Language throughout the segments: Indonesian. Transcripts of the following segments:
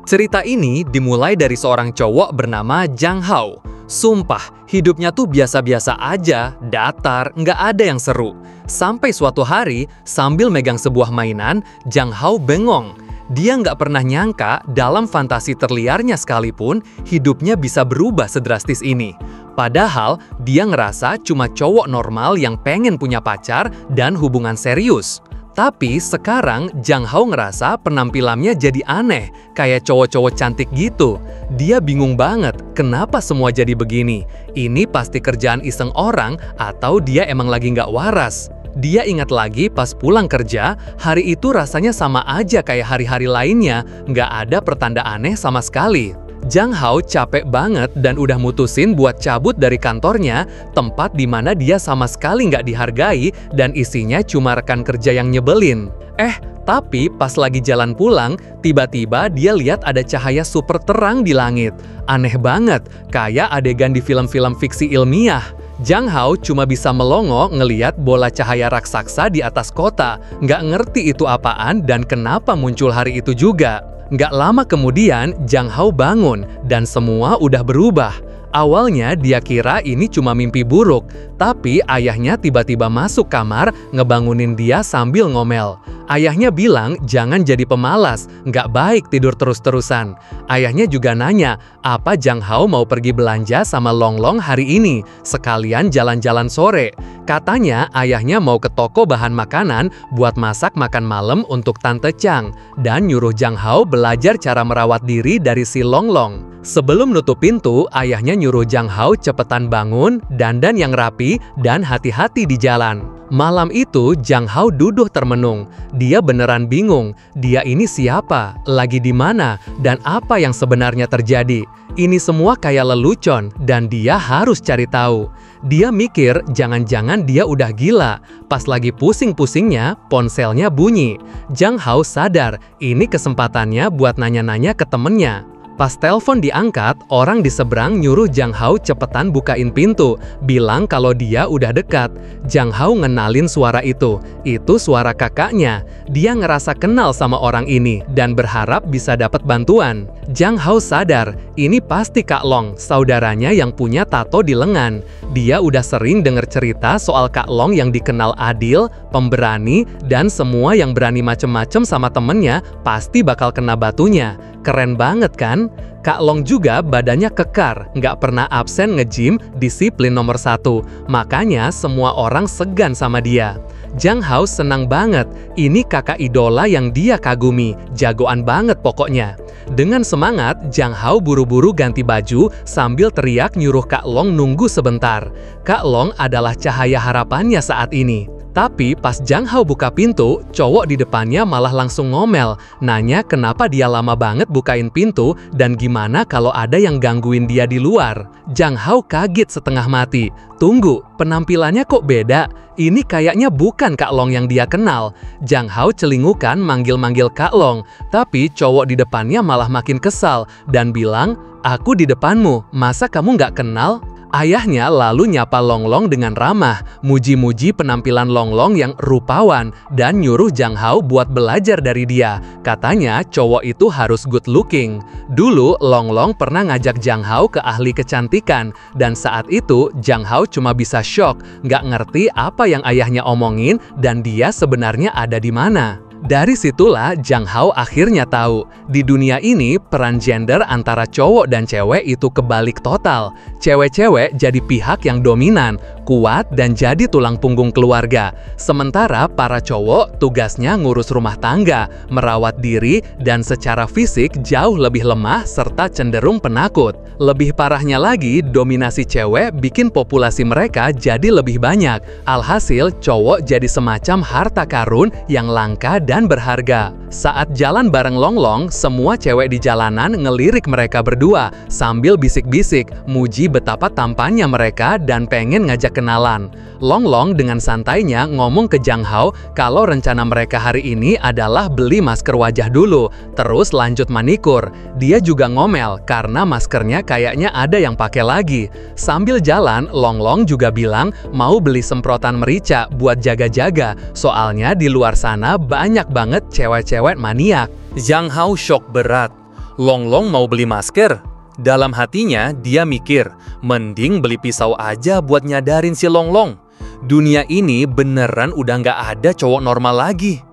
Cerita ini dimulai dari seorang cowok bernama Zhang Hao. Sumpah, hidupnya tuh biasa-biasa aja, datar, nggak ada yang seru. Sampai suatu hari, sambil megang sebuah mainan, Zhang Hao bengong. Dia nggak pernah nyangka dalam fantasi terliarnya sekalipun, hidupnya bisa berubah sedrastis ini. Padahal, dia ngerasa cuma cowok normal yang pengen punya pacar dan hubungan serius. Tapi sekarang Zhang Hao ngerasa penampilannya jadi aneh, kayak cowok-cowok cantik gitu. Dia bingung banget, kenapa semua jadi begini? Ini pasti kerjaan iseng orang atau dia emang lagi nggak waras? Dia ingat lagi pas pulang kerja, hari itu rasanya sama aja kayak hari-hari lainnya, nggak ada pertanda aneh sama sekali. Zhang Hao capek banget dan udah mutusin buat cabut dari kantornya, tempat di mana dia sama sekali nggak dihargai dan isinya cuma rekan kerja yang nyebelin. Tapi pas lagi jalan pulang, tiba-tiba dia lihat ada cahaya super terang di langit. Aneh banget, kayak adegan di film-film fiksi ilmiah. Zhang Hao cuma bisa melongo ngeliat bola cahaya raksasa di atas kota, nggak ngerti itu apaan dan kenapa muncul hari itu juga. Nggak lama kemudian, Zhang Hao bangun, dan semua udah berubah. Awalnya dia kira ini cuma mimpi buruk, tapi ayahnya tiba-tiba masuk kamar ngebangunin dia sambil ngomel. Ayahnya bilang jangan jadi pemalas, nggak baik tidur terus-terusan. Ayahnya juga nanya, apa Zhang Hao mau pergi belanja sama Long Long hari ini, sekalian jalan-jalan sore. Katanya ayahnya mau ke toko bahan makanan buat masak makan malam untuk Tante Chang, dan nyuruh Zhang Hao belajar cara merawat diri dari si Long Long. Sebelum nutup pintu, ayahnya nyuruh Zhang Hao cepetan bangun, dandan yang rapi, dan hati-hati di jalan. Malam itu, Zhang Hao duduk termenung. Dia beneran bingung, dia ini siapa, lagi di mana, dan apa yang sebenarnya terjadi. Ini semua kayak lelucon, dan dia harus cari tahu. Dia mikir, jangan-jangan dia udah gila. Pas lagi pusing-pusingnya, ponselnya bunyi. Zhang Hao sadar, ini kesempatannya buat nanya-nanya ke temennya. Pas telepon diangkat, orang di seberang nyuruh Zhang Hao cepetan bukain pintu, bilang kalau dia udah dekat. Zhang Hao ngenalin suara itu suara kakaknya. Dia ngerasa kenal sama orang ini dan berharap bisa dapat bantuan. Zhang Hao sadar, ini pasti Kak Long, saudaranya yang punya tato di lengan. Dia udah sering dengar cerita soal Kak Long yang dikenal adil, pemberani, dan semua yang berani macem-macem sama temennya pasti bakal kena batunya. Keren banget kan? Kak Long juga badannya kekar, nggak pernah absen nge-gym, disiplin nomor 1. Makanya semua orang segan sama dia. Zhang Hao senang banget, ini kakak idola yang dia kagumi, jagoan banget pokoknya. Dengan semangat, Zhang Hao buru-buru ganti baju sambil teriak nyuruh Kak Long nunggu sebentar. Kak Long adalah cahaya harapannya saat ini. Tapi pas Zhang Hao buka pintu, cowok di depannya malah langsung ngomel, nanya kenapa dia lama banget bukain pintu dan gimana kalau ada yang gangguin dia di luar. Zhang Hao kaget setengah mati. Tunggu, penampilannya kok beda? Ini kayaknya bukan Kak Long yang dia kenal. Zhang Hao celingukan manggil-manggil Kak Long, tapi cowok di depannya malah makin kesal dan bilang, aku di depanmu, masa kamu nggak kenal? Ayahnya lalu nyapa Long Long dengan ramah, muji-muji penampilan Long Long yang rupawan, dan nyuruh Zhang Hao buat belajar dari dia. Katanya cowok itu harus good looking. Dulu Long Long pernah ngajak Zhang Hao ke ahli kecantikan, dan saat itu Zhang Hao cuma bisa shock, nggak ngerti apa yang ayahnya omongin dan dia sebenarnya ada di mana. Dari situlah Zhang Hao akhirnya tahu, di dunia ini peran gender antara cowok dan cewek itu kebalik total. Cewek-cewek jadi pihak yang dominan, kuat dan jadi tulang punggung keluarga. Sementara para cowok tugasnya ngurus rumah tangga, merawat diri, dan secara fisik jauh lebih lemah serta cenderung penakut. Lebih parahnya lagi, dominasi cewek bikin populasi mereka jadi lebih banyak. Alhasil, cowok jadi semacam harta karun yang langka dan berharga. Saat jalan bareng Long Long, semua cewek di jalanan ngelirik mereka berdua sambil bisik-bisik, muji betapa tampannya mereka dan pengen ngajak kenalan. Long Long dengan santainya ngomong ke Zhang Hao kalau rencana mereka hari ini adalah beli masker wajah dulu, terus lanjut manikur. Dia juga ngomel karena maskernya kayaknya ada yang pakai lagi. Sambil jalan, Long Long juga bilang mau beli semprotan merica buat jaga-jaga, soalnya di luar sana banyak banget cewek-cewek maniak. Zhang Hao shock berat. Longlong mau beli masker. Dalam hatinya, dia mikir, mending beli pisau aja buat nyadarin si Longlong. Dunia ini beneran udah nggak ada cowok normal lagi.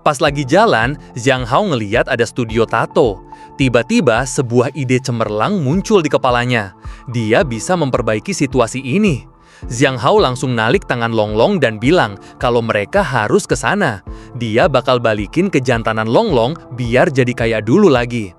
Pas lagi jalan, Zhang Hao ngeliat ada studio tato. Tiba-tiba sebuah ide cemerlang muncul di kepalanya. Dia bisa memperbaiki situasi ini. Zhang Hao langsung nalik tangan Longlong dan bilang kalau mereka harus ke sana. Dia bakal balikin kejantanan Longlong biar jadi kayak dulu lagi.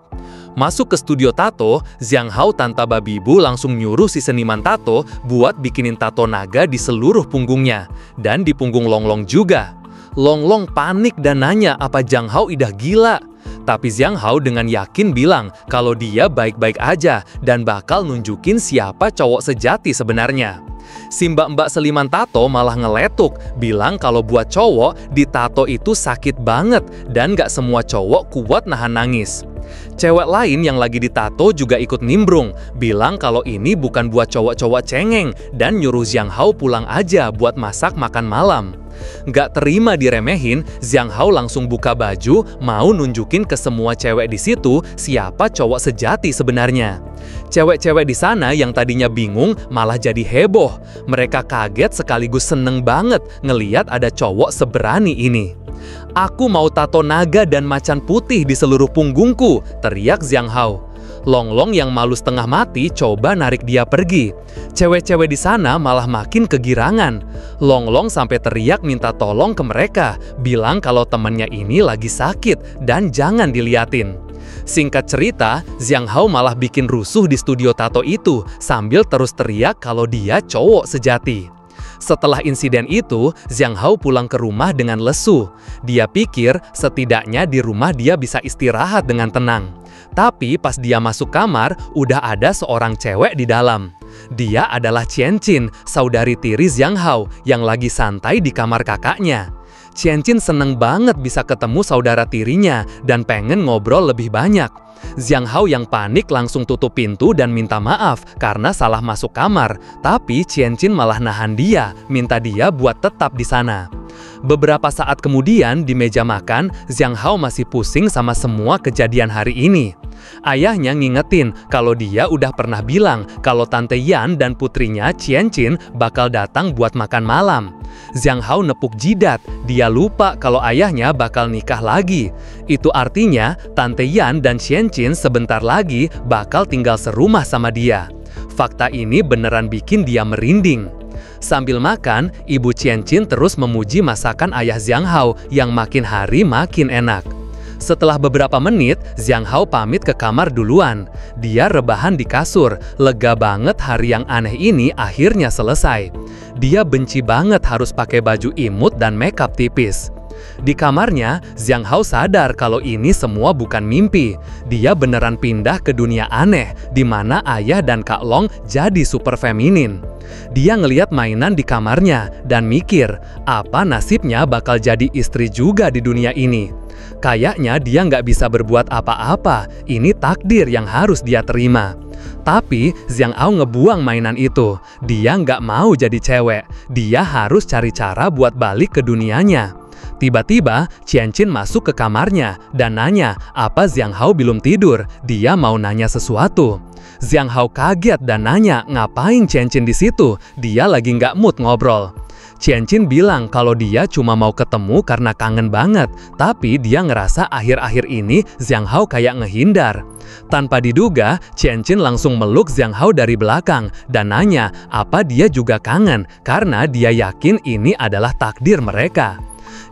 Masuk ke studio tato, Zhang Hao tanpa babi bu langsung nyuruh si seniman tato buat bikinin tato naga di seluruh punggungnya. Dan di punggung Longlong juga. Longlong panik dan nanya apa Zhang Hao udah gila. Tapi Zhang Hao dengan yakin bilang kalau dia baik-baik aja dan bakal nunjukin siapa cowok sejati sebenarnya. Si mbak-mbak seliman tato malah ngeletuk, bilang kalau buat cowok, ditato itu sakit banget dan gak semua cowok kuat nahan nangis. Cewek lain yang lagi ditato juga ikut nimbrung, bilang kalau ini bukan buat cowok-cowok cengeng dan nyuruh Zhang Hao pulang aja buat masak makan malam. Gak terima diremehin, Zhang Hao langsung buka baju, mau nunjukin ke semua cewek di situ siapa cowok sejati sebenarnya. Cewek-cewek di sana yang tadinya bingung malah jadi heboh. Mereka kaget sekaligus seneng banget ngeliat ada cowok seberani ini. "Aku mau tato naga dan macan putih di seluruh punggungku," teriak Zhang Hao. Longlong yang malu setengah mati coba narik dia pergi. Cewek-cewek di sana malah makin kegirangan. Longlong sampai teriak minta tolong ke mereka, bilang kalau temannya ini lagi sakit dan jangan diliatin. Singkat cerita, Zhang Hao malah bikin rusuh di studio tato itu sambil terus teriak kalau dia cowok sejati. Setelah insiden itu, Zhang Hao pulang ke rumah dengan lesu. Dia pikir setidaknya di rumah dia bisa istirahat dengan tenang. Tapi pas dia masuk kamar, udah ada seorang cewek di dalam. Dia adalah Qianqin, saudari tiri Zhang Hao yang lagi santai di kamar kakaknya. Qianqin seneng banget bisa ketemu saudara tirinya dan pengen ngobrol lebih banyak. Zhang Hao yang panik langsung tutup pintu dan minta maaf karena salah masuk kamar. Tapi Qianqin malah nahan dia, minta dia buat tetap di sana. Beberapa saat kemudian di meja makan, Zhang Hao masih pusing sama semua kejadian hari ini. Ayahnya ngingetin kalau dia udah pernah bilang kalau Tante Yan dan putrinya Qianqin bakal datang buat makan malam. Zhang Hao nepuk jidat, dia lupa kalau ayahnya bakal nikah lagi. Itu artinya Tante Yan dan Qianqin sebentar lagi bakal tinggal serumah sama dia. Fakta ini beneran bikin dia merinding. Sambil makan, Ibu Qianqin terus memuji masakan ayah Zhang Hao yang makin hari makin enak. Setelah beberapa menit, Zhang Hao pamit ke kamar duluan. Dia rebahan di kasur, lega banget hari yang aneh ini akhirnya selesai. Dia benci banget harus pakai baju imut dan makeup tipis. Di kamarnya, Zhang Hao sadar kalau ini semua bukan mimpi. Dia beneran pindah ke dunia aneh, di mana ayah dan Kak Long jadi super feminin. Dia ngeliat mainan di kamarnya dan mikir, apa nasibnya bakal jadi istri juga di dunia ini. Kayaknya dia nggak bisa berbuat apa-apa, ini takdir yang harus dia terima. Tapi Zhang Hao ngebuang mainan itu. Dia nggak mau jadi cewek, dia harus cari cara buat balik ke dunianya. Tiba-tiba, Qianqin masuk ke kamarnya dan nanya apa Zhang Hao belum tidur. Dia mau nanya sesuatu. Zhang Hao kaget dan nanya ngapain Qianqin di situ. Dia lagi nggak mood ngobrol. Qianqin bilang kalau dia cuma mau ketemu karena kangen banget, tapi dia ngerasa akhir-akhir ini Zhang Hao kayak ngehindar. Tanpa diduga, Qianqin langsung meluk Zhang Hao dari belakang dan nanya apa dia juga kangen karena dia yakin ini adalah takdir mereka.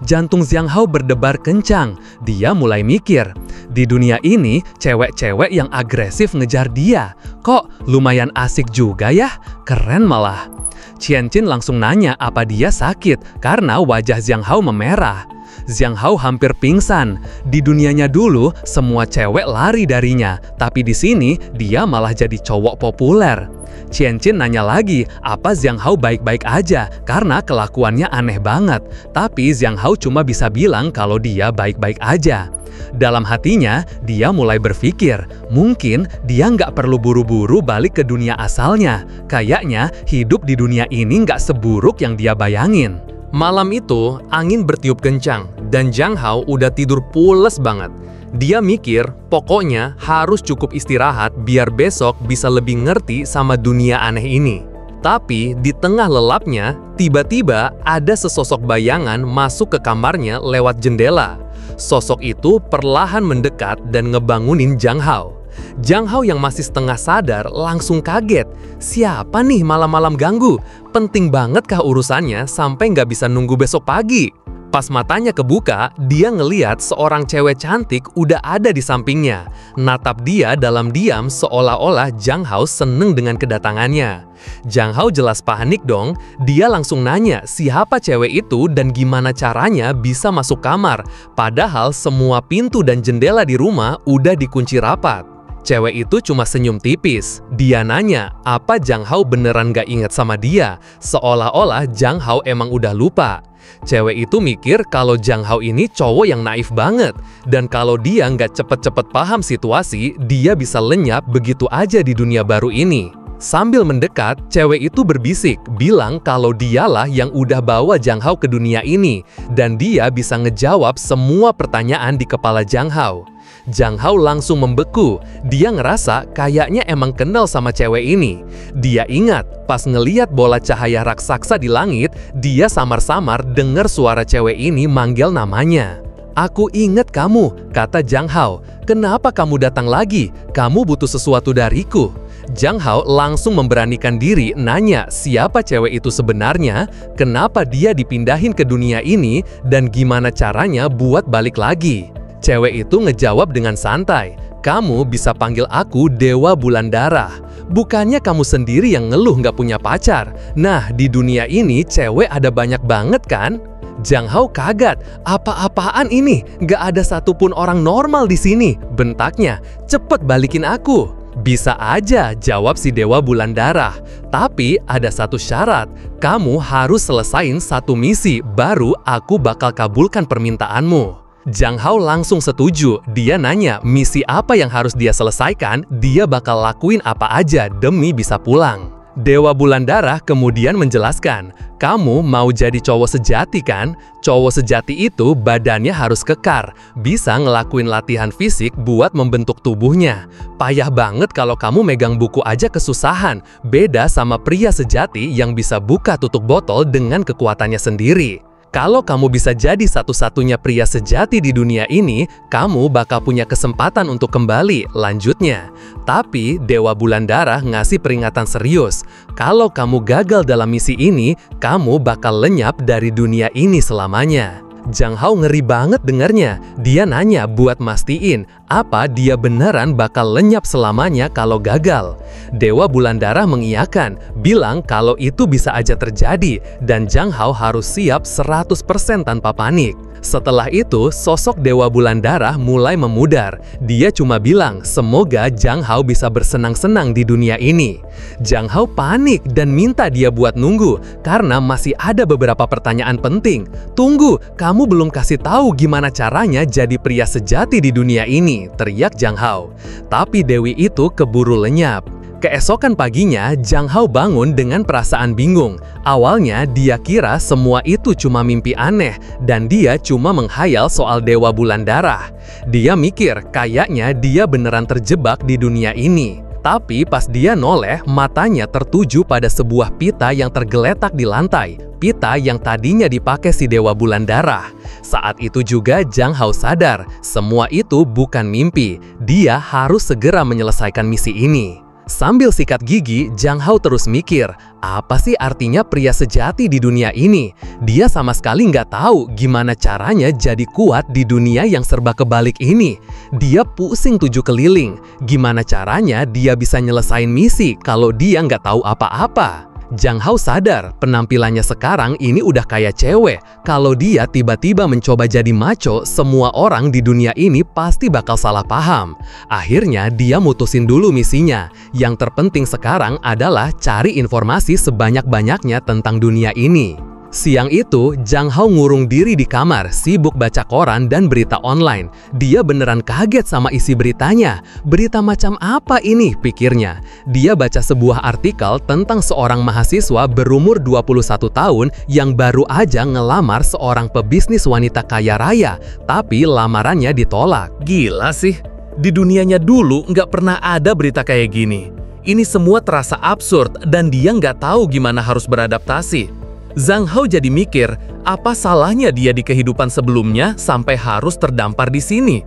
Jantung Zhang Hao berdebar kencang. Dia mulai mikir, di dunia ini cewek-cewek yang agresif ngejar dia. Kok lumayan asik juga ya? Keren malah. Qianqin langsung nanya apa dia sakit karena wajah Zhang Hao memerah. Zhang Hao hampir pingsan. Di dunianya dulu, semua cewek lari darinya. Tapi di sini, dia malah jadi cowok populer. Qianqin nanya lagi, apa Zhang Hao baik-baik aja karena kelakuannya aneh banget. Tapi Zhang Hao cuma bisa bilang kalau dia baik-baik aja. Dalam hatinya, dia mulai berpikir, mungkin dia nggak perlu buru-buru balik ke dunia asalnya. Kayaknya hidup di dunia ini nggak seburuk yang dia bayangin. Malam itu, angin bertiup kencang dan Zhang Hao udah tidur pules banget. Dia mikir, pokoknya harus cukup istirahat biar besok bisa lebih ngerti sama dunia aneh ini. Tapi di tengah lelapnya, tiba-tiba ada sesosok bayangan masuk ke kamarnya lewat jendela. Sosok itu perlahan mendekat dan ngebangunin Jang Hao. Jang Hao yang masih setengah sadar langsung kaget. Siapa nih malam-malam ganggu? Penting banget kah urusannya sampai nggak bisa nunggu besok pagi? Pas matanya kebuka, dia ngeliat seorang cewek cantik udah ada di sampingnya. Natap dia dalam diam seolah-olah Jang Hao seneng dengan kedatangannya. Jang Hao jelas panik dong. Dia langsung nanya siapa cewek itu dan gimana caranya bisa masuk kamar. Padahal semua pintu dan jendela di rumah udah dikunci rapat. Cewek itu cuma senyum tipis. Dia nanya, apa Jang Hao beneran gak inget sama dia? Seolah-olah Jang Hao emang udah lupa. Cewek itu mikir kalau Jang Hao ini cowok yang naif banget. Dan kalau dia nggak cepet-cepet paham situasi, dia bisa lenyap begitu aja di dunia baru ini. Sambil mendekat, cewek itu berbisik, bilang kalau dialah yang udah bawa Jang Hao ke dunia ini. Dan dia bisa ngejawab semua pertanyaan di kepala Jang Hao. Jang Hao langsung membeku. Dia ngerasa kayaknya emang kenal sama cewek ini. Dia ingat, pas ngeliat bola cahaya raksasa di langit, dia samar-samar dengar suara cewek ini manggil namanya. "Aku ingat kamu," kata Jang Hao. "Kenapa kamu datang lagi? Kamu butuh sesuatu dariku." Jang Hao langsung memberanikan diri nanya siapa cewek itu sebenarnya, kenapa dia dipindahin ke dunia ini, dan gimana caranya buat balik lagi. Cewek itu ngejawab dengan santai, "Kamu bisa panggil aku Dewa Bulan Darah. Bukannya kamu sendiri yang ngeluh nggak punya pacar? Nah, di dunia ini cewek ada banyak banget kan?" Jang Hao kaget. "Apa-apaan ini? Nggak ada satupun orang normal di sini," bentaknya. "Cepet balikin aku." "Bisa aja," jawab si Dewa Bulan Darah. "Tapi ada satu syarat. Kamu harus selesain satu misi, baru aku bakal kabulkan permintaanmu." Jang Hao langsung setuju. Dia nanya misi apa yang harus dia selesaikan, dia bakal lakuin apa aja demi bisa pulang. Dewa Bulan Darah kemudian menjelaskan, "Kamu mau jadi cowok sejati kan? Cowok sejati itu badannya harus kekar, bisa ngelakuin latihan fisik buat membentuk tubuhnya. Payah banget kalau kamu megang buku aja kesusahan, beda sama pria sejati yang bisa buka tutup botol dengan kekuatannya sendiri. Kalau kamu bisa jadi satu-satunya pria sejati di dunia ini, kamu bakal punya kesempatan untuk kembali," lanjutnya. Tapi Dewa Bulan Darah ngasih peringatan serius. Kalau kamu gagal dalam misi ini, kamu bakal lenyap dari dunia ini selamanya. Jang Hao ngeri banget dengarnya. Dia nanya buat mastiin apa dia beneran bakal lenyap selamanya kalau gagal. Dewa Bulan Darah mengiyakan, bilang kalau itu bisa aja terjadi dan Jang Hao harus siap 100% tanpa panik. Setelah itu, sosok Dewa Bulan Darah mulai memudar. Dia cuma bilang, semoga Jang Hao bisa bersenang-senang di dunia ini. Jang Hao panik dan minta dia buat nunggu, karena masih ada beberapa pertanyaan penting. "Tunggu, kamu belum kasih tahu gimana caranya jadi pria sejati di dunia ini," teriak Jang Hao. Tapi Dewi itu keburu lenyap. Keesokan paginya, Jang Hao bangun dengan perasaan bingung. Awalnya, dia kira semua itu cuma mimpi aneh, dan dia cuma menghayal soal Dewa Bulan Darah. Dia mikir, kayaknya dia beneran terjebak di dunia ini. Tapi pas dia noleh, matanya tertuju pada sebuah pita yang tergeletak di lantai. Pita yang tadinya dipakai si Dewa Bulan Darah. Saat itu juga Jang Hao sadar, semua itu bukan mimpi. Dia harus segera menyelesaikan misi ini. Sambil sikat gigi, Jang Hao terus mikir, apa sih artinya pria sejati di dunia ini? Dia sama sekali nggak tahu gimana caranya jadi kuat di dunia yang serba kebalik ini. Dia pusing tujuh keliling. Gimana caranya dia bisa nyelesain misi kalau dia nggak tahu apa-apa? Jang Hao sadar penampilannya sekarang ini udah kayak cewek. Kalau dia tiba-tiba mencoba jadi macho, semua orang di dunia ini pasti bakal salah paham. Akhirnya dia mutusin dulu misinya. Yang terpenting sekarang adalah cari informasi sebanyak-banyaknya tentang dunia ini. Siang itu, Zhang Hao ngurung diri di kamar, sibuk baca koran dan berita online. Dia beneran kaget sama isi beritanya. Berita macam apa ini, pikirnya. Dia baca sebuah artikel tentang seorang mahasiswa berumur 21 tahun yang baru aja ngelamar seorang pebisnis wanita kaya raya, tapi lamarannya ditolak. Gila sih, di dunianya dulu nggak pernah ada berita kayak gini. Ini semua terasa absurd dan dia nggak tahu gimana harus beradaptasi. Zhang Hao jadi mikir, apa salahnya dia di kehidupan sebelumnya sampai harus terdampar di sini?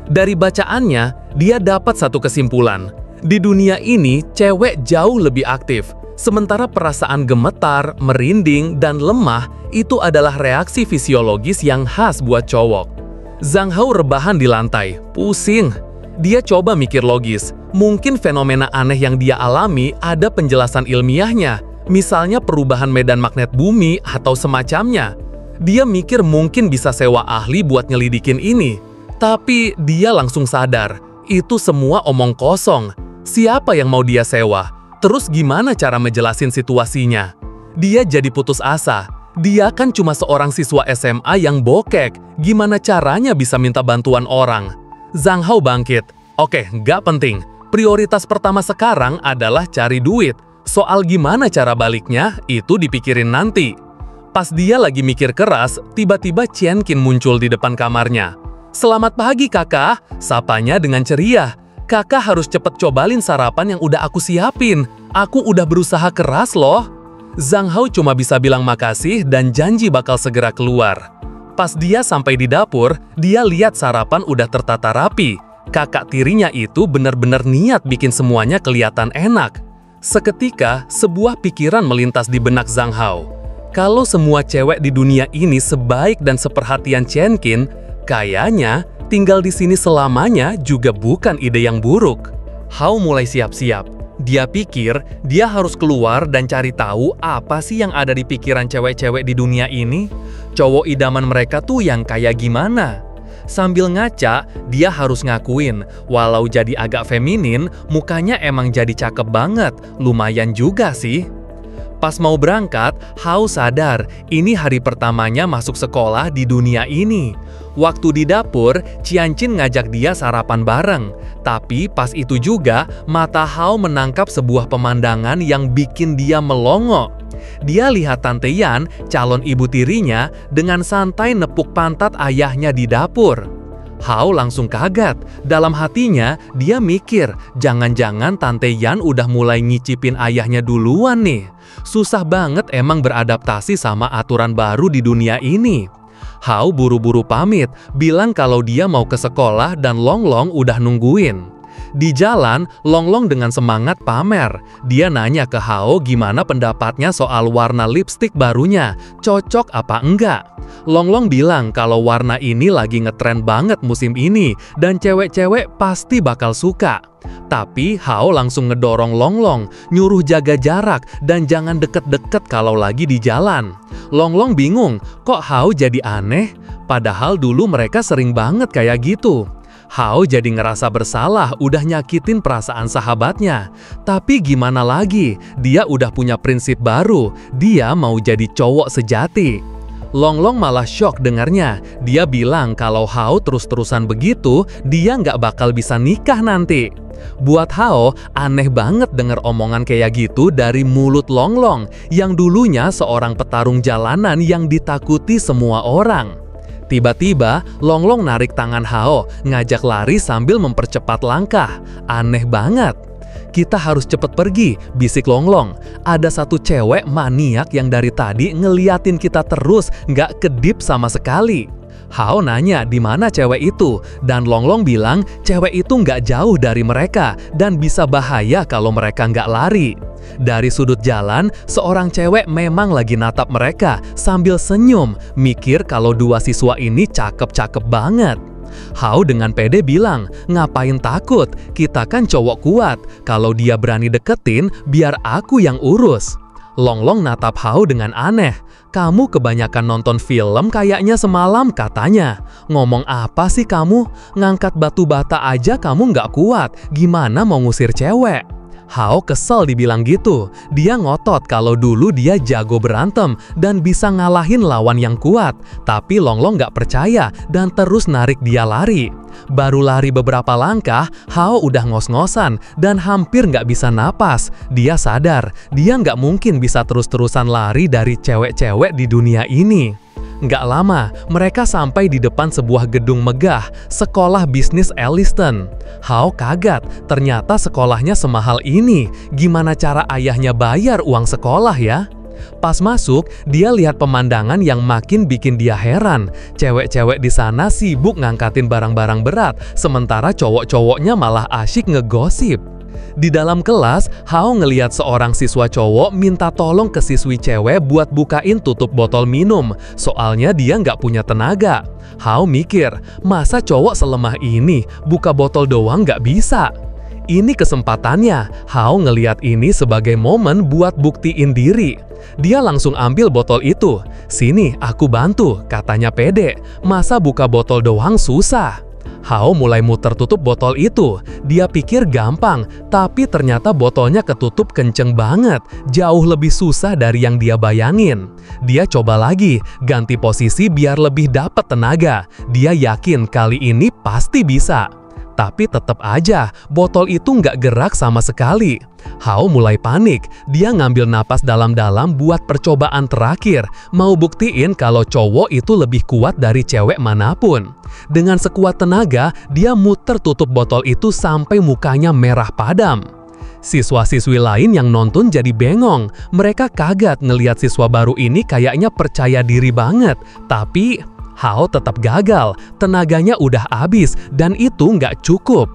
Dari bacaannya, dia dapat satu kesimpulan. Di dunia ini, cewek jauh lebih aktif. Sementara perasaan gemetar, merinding, dan lemah itu adalah reaksi fisiologis yang khas buat cowok. Zhang Hao rebahan di lantai, pusing. Dia coba mikir logis, mungkin fenomena aneh yang dia alami ada penjelasan ilmiahnya. Misalnya perubahan medan magnet bumi atau semacamnya. Dia mikir mungkin bisa sewa ahli buat nyelidikin ini. Tapi dia langsung sadar, itu semua omong kosong. Siapa yang mau dia sewa? Terus gimana cara ngejelasin situasinya? Dia jadi putus asa. Dia kan cuma seorang siswa SMA yang bokek. Gimana caranya bisa minta bantuan orang? Zhang Hao bangkit. Oke, nggak penting. Prioritas pertama sekarang adalah cari duit. Soal gimana cara baliknya, itu dipikirin nanti. Pas dia lagi mikir keras, tiba-tiba Qian Qin muncul di depan kamarnya. "Selamat pagi, kakak," sapanya dengan ceria. "Kakak harus cepet cobain sarapan yang udah aku siapin. Aku udah berusaha keras loh." Zhang Hao cuma bisa bilang makasih dan janji bakal segera keluar. Pas dia sampai di dapur, dia lihat sarapan udah tertata rapi. Kakak tirinya itu benar-benar niat bikin semuanya kelihatan enak. Seketika, sebuah pikiran melintas di benak Zhang Hao. Kalau semua cewek di dunia ini sebaik dan seperhatian Qian Qin, kayaknya tinggal di sini selamanya juga bukan ide yang buruk. Hao mulai siap-siap. Dia pikir dia harus keluar dan cari tahu apa sih yang ada di pikiran cewek-cewek di dunia ini. Cowok idaman mereka tuh yang kayak gimana? Sambil ngaca, dia harus ngakuin, walau jadi agak feminin, mukanya emang jadi cakep banget, lumayan juga sih. Pas mau berangkat, Hao sadar ini hari pertamanya masuk sekolah di dunia ini. Waktu di dapur, Qian Qin ngajak dia sarapan bareng. Tapi pas itu juga, mata Hao menangkap sebuah pemandangan yang bikin dia melongo. Dia lihat Tante Yan, calon ibu tirinya, dengan santai nepuk pantat ayahnya di dapur. Hao langsung kaget. Dalam hatinya, dia mikir, jangan-jangan Tante Yan udah mulai ngicipin ayahnya duluan nih. Susah banget emang beradaptasi sama aturan baru di dunia ini. Hao buru-buru pamit, bilang kalau dia mau ke sekolah dan Long Long udah nungguin. Di jalan, Long Long dengan semangat pamer. Dia nanya ke Hao gimana pendapatnya soal warna lipstik barunya, cocok apa enggak. Long Long bilang kalau warna ini lagi ngetren banget musim ini dan cewek-cewek pasti bakal suka. Tapi Hao langsung ngedorong Long Long, nyuruh jaga jarak dan jangan deket-deket kalau lagi di jalan. Long Long bingung, kok Hao jadi aneh? Padahal dulu mereka sering banget kayak gitu. Hao jadi ngerasa bersalah udah nyakitin perasaan sahabatnya. Tapi gimana lagi, dia udah punya prinsip baru, dia mau jadi cowok sejati. Long Long malah shock dengarnya. Dia bilang kalau Hao terus-terusan begitu, dia nggak bakal bisa nikah nanti. Buat Hao, aneh banget denger omongan kayak gitu dari mulut Long Long, yang dulunya seorang petarung jalanan yang ditakuti semua orang. Tiba-tiba, Long Long narik tangan Hao, ngajak lari sambil mempercepat langkah. Aneh banget. "Kita harus cepet pergi," bisik Long Long. "Ada satu cewek maniak yang dari tadi ngeliatin kita terus, nggak kedip sama sekali." Hao nanya di mana cewek itu, dan Long Long bilang cewek itu nggak jauh dari mereka dan bisa bahaya kalau mereka nggak lari. Dari sudut jalan, seorang cewek memang lagi natap mereka sambil senyum, mikir kalau dua siswa ini cakep-cakep banget. Hao dengan pede bilang, "Ngapain takut? Kita kan cowok kuat. Kalau dia berani deketin, biar aku yang urus." Long Long natap Hao dengan aneh. "Kamu kebanyakan nonton film kayaknya semalam," katanya. "Ngomong apa sih kamu? Ngangkat batu bata aja kamu nggak kuat. Gimana mau ngusir cewek?" Hao kesel dibilang gitu. Dia ngotot kalau dulu dia jago berantem dan bisa ngalahin lawan yang kuat. Tapi Longlong nggak percaya dan terus narik dia lari. Baru lari beberapa langkah, Hao udah ngos-ngosan dan hampir nggak bisa napas. Dia sadar, dia nggak mungkin bisa terus-terusan lari dari cewek-cewek di dunia ini. Nggak lama, mereka sampai di depan sebuah gedung megah, sekolah bisnis Elliston. Hao kaget, ternyata sekolahnya semahal ini. Gimana cara ayahnya bayar uang sekolah ya? Pas masuk, dia lihat pemandangan yang makin bikin dia heran. Cewek-cewek di sana sibuk ngangkatin barang-barang berat, sementara cowok-cowoknya malah asyik ngegosip. Di dalam kelas, Hao ngelihat seorang siswa cowok minta tolong ke siswi cewek buat bukain tutup botol minum. Soalnya dia nggak punya tenaga. Hao mikir, masa cowok selemah ini buka botol doang nggak bisa? Ini kesempatannya. Hao ngelihat ini sebagai momen buat buktiin diri. Dia langsung ambil botol itu. "Sini, aku bantu," katanya pede. "Masa buka botol doang susah?" Hao mulai muter tutup botol itu. Dia pikir gampang, tapi ternyata botolnya ketutup kenceng banget. Jauh lebih susah dari yang dia bayangin. Dia coba lagi, ganti posisi biar lebih dapat tenaga. Dia yakin kali ini pasti bisa. Tapi tetap aja, botol itu nggak gerak sama sekali. Hao mulai panik. Dia ngambil napas dalam-dalam buat percobaan terakhir. Mau buktiin kalau cowok itu lebih kuat dari cewek manapun. Dengan sekuat tenaga, dia muter tutup botol itu sampai mukanya merah padam. Siswa-siswi lain yang nonton jadi bengong. Mereka kaget ngelihat siswa baru ini kayaknya percaya diri banget. Tapi Hao tetap gagal, tenaganya udah habis dan itu nggak cukup.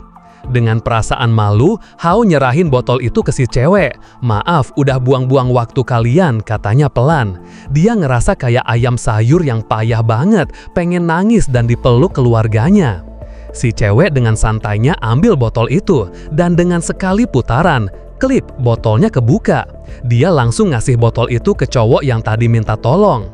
Dengan perasaan malu, Hao nyerahin botol itu ke si cewek. "Maaf, udah buang-buang waktu kalian," katanya pelan. Dia ngerasa kayak ayam sayur yang payah banget, pengen nangis dan dipeluk keluarganya. Si cewek dengan santainya ambil botol itu, dan dengan sekali putaran, klip, botolnya kebuka. Dia langsung ngasih botol itu ke cowok yang tadi minta tolong.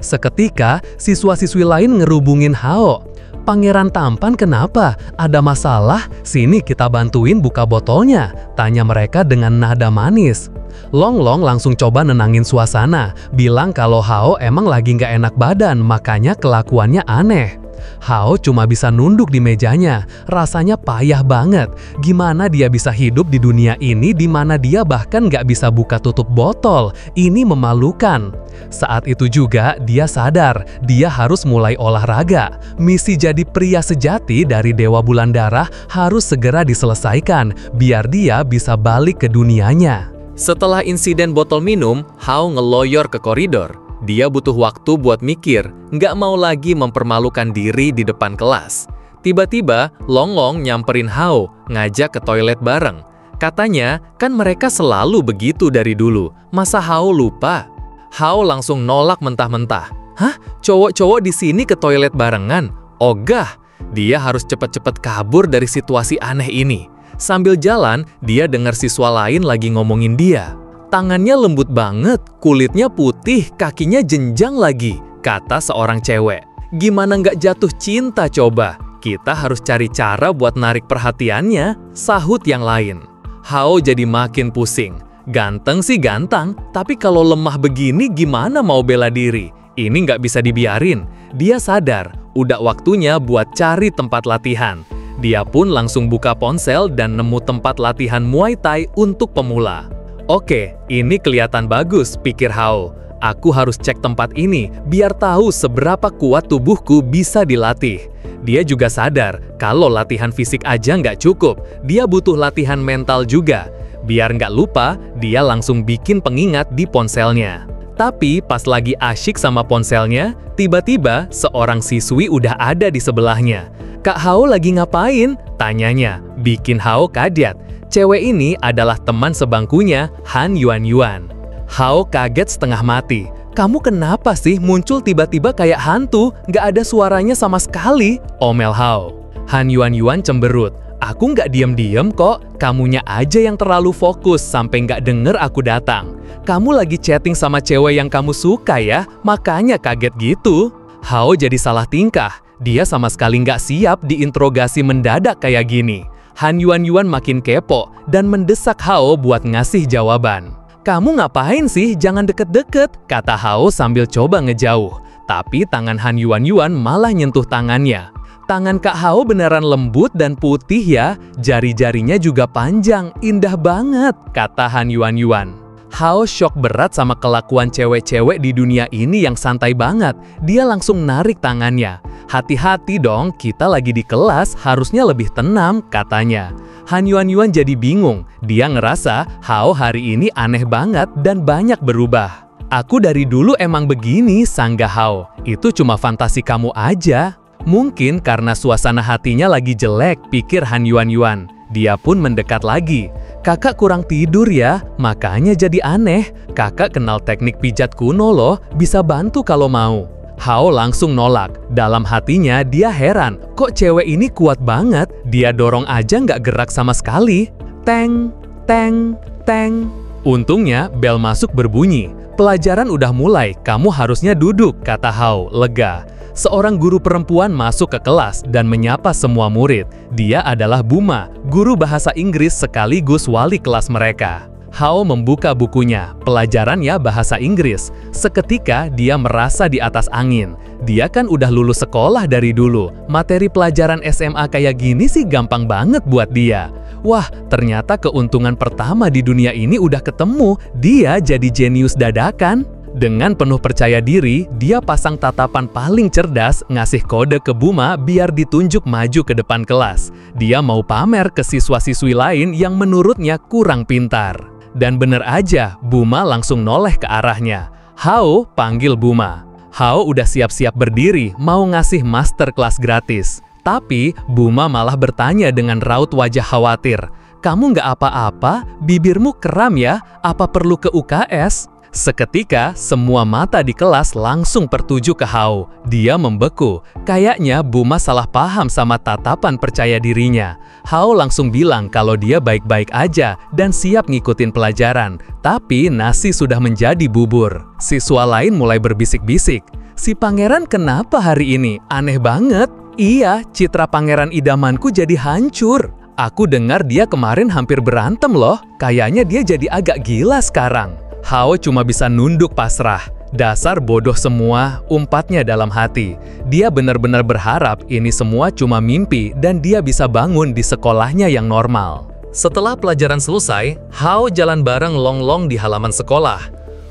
Seketika, siswa-siswi lain ngerubungin Hao. "Pangeran tampan kenapa? Ada masalah? Sini kita bantuin buka botolnya," tanya mereka dengan nada manis. Longlong langsung coba nenangin suasana, bilang kalau Hao emang lagi nggak enak badan, makanya kelakuannya aneh. Hao cuma bisa nunduk di mejanya, rasanya payah banget. Gimana dia bisa hidup di dunia ini di mana dia bahkan nggak bisa buka tutup botol? Ini memalukan. Saat itu juga dia sadar, dia harus mulai olahraga. Misi jadi pria sejati dari Dewa Bulan Darah harus segera diselesaikan, biar dia bisa balik ke dunianya. Setelah insiden botol minum, Hao ngeloyor ke koridor. Dia butuh waktu buat mikir, nggak mau lagi mempermalukan diri di depan kelas. Tiba-tiba, Longlong nyamperin Hao, ngajak ke toilet bareng. Katanya, kan mereka selalu begitu dari dulu, masa Hao lupa? Hao langsung nolak mentah-mentah. "Hah? Cowok-cowok di sini ke toilet barengan? Ogah!" Dia harus cepet-cepet kabur dari situasi aneh ini. Sambil jalan, dia dengar siswa lain lagi ngomongin dia. "Tangannya lembut banget, kulitnya putih, kakinya jenjang lagi," kata seorang cewek. "Gimana nggak jatuh cinta coba? Kita harus cari cara buat narik perhatiannya," sahut yang lain. Hao jadi makin pusing. Ganteng sih ganteng, tapi kalau lemah begini gimana mau bela diri? Ini nggak bisa dibiarin. Dia sadar, udah waktunya buat cari tempat latihan. Dia pun langsung buka ponsel dan nemu tempat latihan Muay Thai untuk pemula. "Oke, ini kelihatan bagus," pikir Hao. "Aku harus cek tempat ini biar tahu seberapa kuat tubuhku bisa dilatih." Dia juga sadar kalau latihan fisik aja nggak cukup, dia butuh latihan mental juga. Biar nggak lupa, dia langsung bikin pengingat di ponselnya. Tapi pas lagi asyik sama ponselnya, tiba-tiba seorang siswi udah ada di sebelahnya. "Kak Hao lagi ngapain?" tanyanya, bikin Hao kaget. Cewek ini adalah teman sebangkunya, Han Yuan. Hao kaget setengah mati. "Kamu kenapa sih muncul tiba-tiba kayak hantu? Nggak ada suaranya sama sekali," omel Hao. Han Yuan cemberut. "Aku nggak diem-diem kok, kamunya aja yang terlalu fokus sampai nggak denger aku datang. Kamu lagi chatting sama cewek yang kamu suka ya, makanya kaget gitu." Hao jadi salah tingkah. Dia sama sekali nggak siap diinterogasi mendadak kayak gini. Han Yuan makin kepo dan mendesak Hao buat ngasih jawaban. "Kamu ngapain sih? Jangan deket-deket," kata Hao sambil coba ngejauh. Tapi tangan Han Yuan malah nyentuh tangannya. "Tangan Kak Hao beneran lembut dan putih ya, jari-jarinya juga panjang, indah banget," kata Han Yuan. Hao shock berat sama kelakuan cewek-cewek di dunia ini yang santai banget. Dia langsung narik tangannya. "Hati-hati dong, kita lagi di kelas, harusnya lebih tenang," katanya. Han Yuan jadi bingung. Dia ngerasa Hao hari ini aneh banget dan banyak berubah. "Aku dari dulu emang begini," sanggah Hao. "Itu cuma fantasi kamu aja." Mungkin karena suasana hatinya lagi jelek, pikir Han Yuan. Dia pun mendekat lagi. "Kakak kurang tidur ya, makanya jadi aneh. Kakak kenal teknik pijat kuno loh, bisa bantu kalau mau." Hao langsung nolak. Dalam hatinya dia heran, kok cewek ini kuat banget, dia dorong aja nggak gerak sama sekali. Teng, teng, teng. Untungnya bel masuk berbunyi. "Pelajaran udah mulai, kamu harusnya duduk," kata Hao, lega. Seorang guru perempuan masuk ke kelas dan menyapa semua murid. Dia adalah Buma, guru bahasa Inggris sekaligus wali kelas mereka. Hao membuka bukunya, pelajarannya bahasa Inggris. Seketika dia merasa di atas angin. Dia kan udah lulus sekolah dari dulu. Materi pelajaran SMA kayak gini sih gampang banget buat dia. Wah, ternyata keuntungan pertama di dunia ini udah ketemu. Dia jadi jenius dadakan. Dengan penuh percaya diri, dia pasang tatapan paling cerdas, ngasih kode ke Buma biar ditunjuk maju ke depan kelas. Dia mau pamer ke siswa-siswi lain yang menurutnya kurang pintar. Dan bener aja, Buma langsung noleh ke arahnya. "Hao," panggil Buma. Hao udah siap-siap berdiri, mau ngasih masterclass gratis. Tapi, Buma malah bertanya dengan raut wajah khawatir. "Kamu nggak apa-apa? Bibirmu kram ya? Apa perlu ke UKS?" Seketika, semua mata di kelas langsung tertuju ke Hao. Dia membeku. Kayaknya Buma salah paham sama tatapan percaya dirinya. Hao langsung bilang kalau dia baik-baik aja dan siap ngikutin pelajaran. Tapi nasi sudah menjadi bubur. Siswa lain mulai berbisik-bisik. "Si pangeran kenapa hari ini? Aneh banget." "Iya, citra pangeran idamanku jadi hancur. Aku dengar dia kemarin hampir berantem loh. Kayaknya dia jadi agak gila sekarang." Hao cuma bisa nunduk pasrah. "Dasar bodoh semua," umpatnya dalam hati. Dia benar-benar berharap ini semua cuma mimpi dan dia bisa bangun di sekolahnya yang normal. Setelah pelajaran selesai, Hao jalan bareng Longlong di halaman sekolah.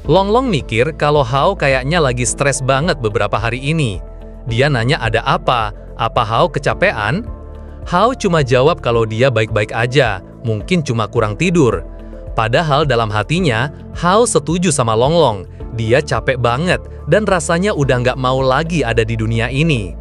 Longlong mikir kalau Hao kayaknya lagi stres banget beberapa hari ini. Dia nanya ada apa Hao kecapean? Hao cuma jawab kalau dia baik-baik aja, mungkin cuma kurang tidur. Padahal dalam hatinya, Hao setuju sama Longlong. Dia capek banget dan rasanya udah nggak mau lagi ada di dunia ini.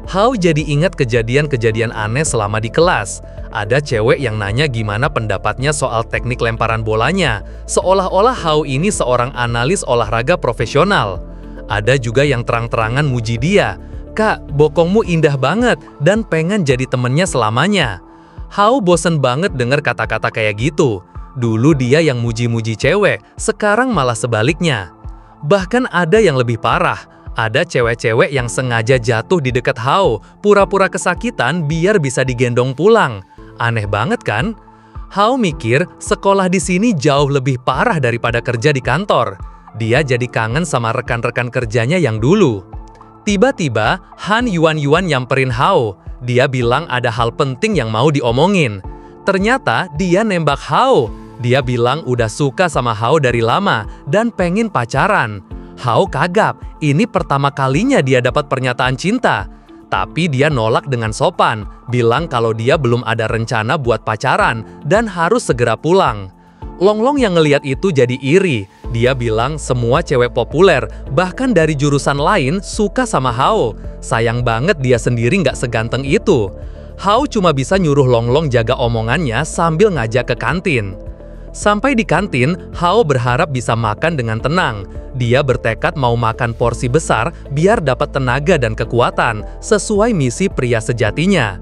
Hao jadi ingat kejadian-kejadian aneh selama di kelas. Ada cewek yang nanya gimana pendapatnya soal teknik lemparan bolanya, seolah-olah Hao ini seorang analis olahraga profesional. Ada juga yang terang-terangan muji dia. "Kak, bokongmu indah banget dan pengen jadi temennya selamanya." Hao bosen banget denger kata-kata kayak gitu. Dulu dia yang muji-muji cewek, sekarang malah sebaliknya. Bahkan ada yang lebih parah. Ada cewek-cewek yang sengaja jatuh di dekat Hao, pura-pura kesakitan biar bisa digendong pulang. Aneh banget kan? Hao mikir sekolah di sini jauh lebih parah daripada kerja di kantor. Dia jadi kangen sama rekan-rekan kerjanya yang dulu. Tiba-tiba, Han Yuan nyamperin Hao. Dia bilang ada hal penting yang mau diomongin. Ternyata dia nembak Hao. Dia bilang udah suka sama Hao dari lama dan pengen pacaran. Hao kagap, ini pertama kalinya dia dapat pernyataan cinta. Tapi dia nolak dengan sopan, bilang kalau dia belum ada rencana buat pacaran dan harus segera pulang. Longlong yang ngeliat itu jadi iri. Dia bilang semua cewek populer, bahkan dari jurusan lain, suka sama Hao. Sayang banget dia sendiri nggak seganteng itu. Hao cuma bisa nyuruh Longlong jaga omongannya sambil ngajak ke kantin. Sampai di kantin, Hao berharap bisa makan dengan tenang. Dia bertekad mau makan porsi besar biar dapat tenaga dan kekuatan, sesuai misi pria sejatinya.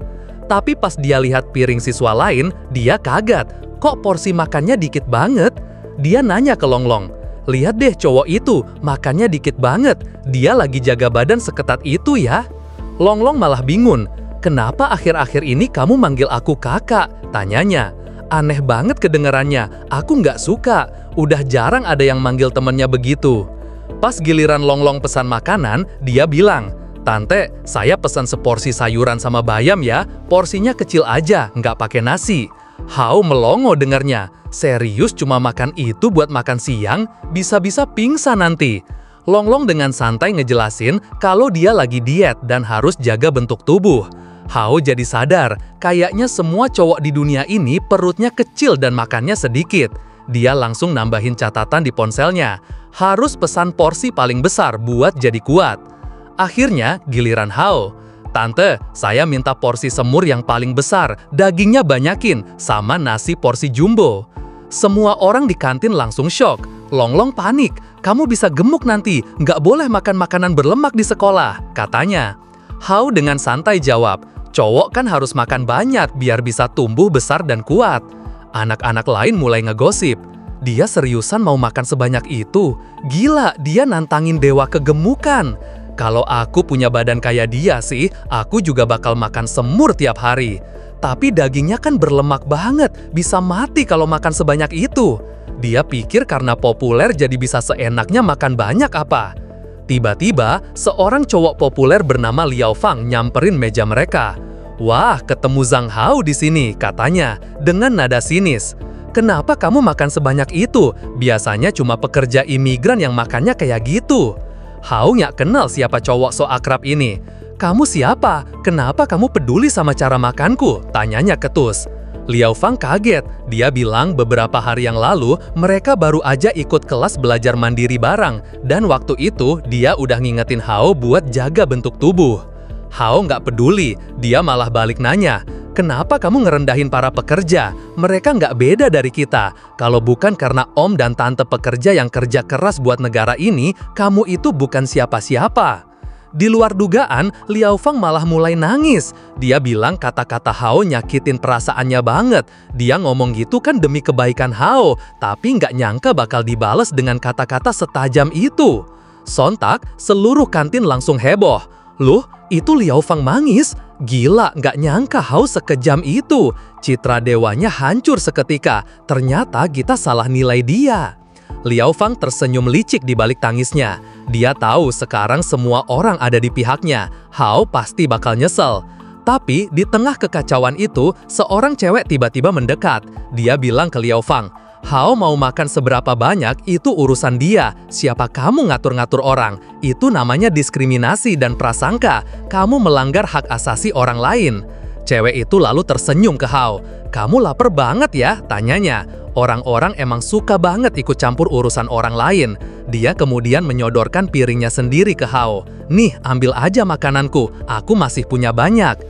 Tapi pas dia lihat piring siswa lain, dia kaget. Kok porsi makannya dikit banget? Dia nanya ke Longlong, "Lihat deh cowok itu, makannya dikit banget. Dia lagi jaga badan seketat itu ya?" Longlong malah bingung. kenapa akhir-akhir ini kamu manggil aku kakak? Tanyanya. Aneh banget kedengarannya, aku nggak suka. Udah jarang ada yang manggil temennya begitu. Pas giliran Longlong pesan makanan, dia bilang, Tante, saya pesan seporsi sayuran sama bayam ya, porsinya kecil aja, nggak pakai nasi. Hao melongo dengarnya, serius cuma makan itu buat makan siang? Bisa-bisa pingsan nanti. Longlong dengan santai ngejelasin kalau dia lagi diet dan harus jaga bentuk tubuh. Hao jadi sadar, kayaknya semua cowok di dunia ini perutnya kecil dan makannya sedikit. Dia langsung nambahin catatan di ponselnya, harus pesan porsi paling besar buat jadi kuat. Akhirnya giliran Hao. Tante, saya minta porsi semur yang paling besar, dagingnya banyakin, sama nasi porsi jumbo. Semua orang di kantin langsung shock. Longlong panik, kamu bisa gemuk nanti, nggak boleh makan makanan berlemak di sekolah, katanya. Hao dengan santai jawab, cowok kan harus makan banyak biar bisa tumbuh besar dan kuat. Anak-anak lain mulai ngegosip, dia seriusan mau makan sebanyak itu? Gila, dia nantangin dewa kegemukan. Kalau aku punya badan kayak dia sih, aku juga bakal makan semur tiap hari. Tapi dagingnya kan berlemak banget, bisa mati kalau makan sebanyak itu. Dia pikir karena populer jadi bisa seenaknya makan banyak apa? Tiba-tiba, seorang cowok populer bernama Liao Fang nyamperin meja mereka. Wah, ketemu Zhang Hao di sini, katanya, dengan nada sinis. Kenapa kamu makan sebanyak itu? Biasanya cuma pekerja imigran yang makannya kayak gitu. Hao nggak kenal siapa cowok so akrab ini. Kamu siapa? Kenapa kamu peduli sama cara makanku? Tanyanya ketus. Liao Fang kaget. Dia bilang beberapa hari yang lalu mereka baru aja ikut kelas belajar mandiri bareng. Dan waktu itu dia udah ngingetin Hao buat jaga bentuk tubuh. Hao nggak peduli. Dia malah balik nanya, kenapa kamu ngerendahin para pekerja? Mereka nggak beda dari kita. Kalau bukan karena om dan tante pekerja yang kerja keras buat negara ini, kamu itu bukan siapa-siapa. Di luar dugaan, Liao Fang malah mulai nangis. Dia bilang kata-kata Hao nyakitin perasaannya banget. Dia ngomong gitu kan demi kebaikan Hao, tapi nggak nyangka bakal dibales dengan kata-kata setajam itu. Sontak, seluruh kantin langsung heboh. Loh, itu Liao Fang mangis? Gila, nggak nyangka Hao sekejam itu. Citra dewanya hancur seketika. Ternyata kita salah nilai dia. Liao Fang tersenyum licik di balik tangisnya. Dia tahu sekarang semua orang ada di pihaknya. Hao pasti bakal nyesel. Tapi di tengah kekacauan itu, seorang cewek tiba-tiba mendekat. Dia bilang ke Liao Fang, Hao mau makan seberapa banyak itu urusan dia. Siapa kamu ngatur-ngatur orang? Itu namanya diskriminasi dan prasangka. Kamu melanggar hak asasi orang lain. Cewek itu lalu tersenyum ke Hao. Kamu lapar banget ya? Tanyanya. Orang-orang emang suka banget ikut campur urusan orang lain. Dia kemudian menyodorkan piringnya sendiri ke Hao. Nih, ambil aja makananku. Aku masih punya banyak.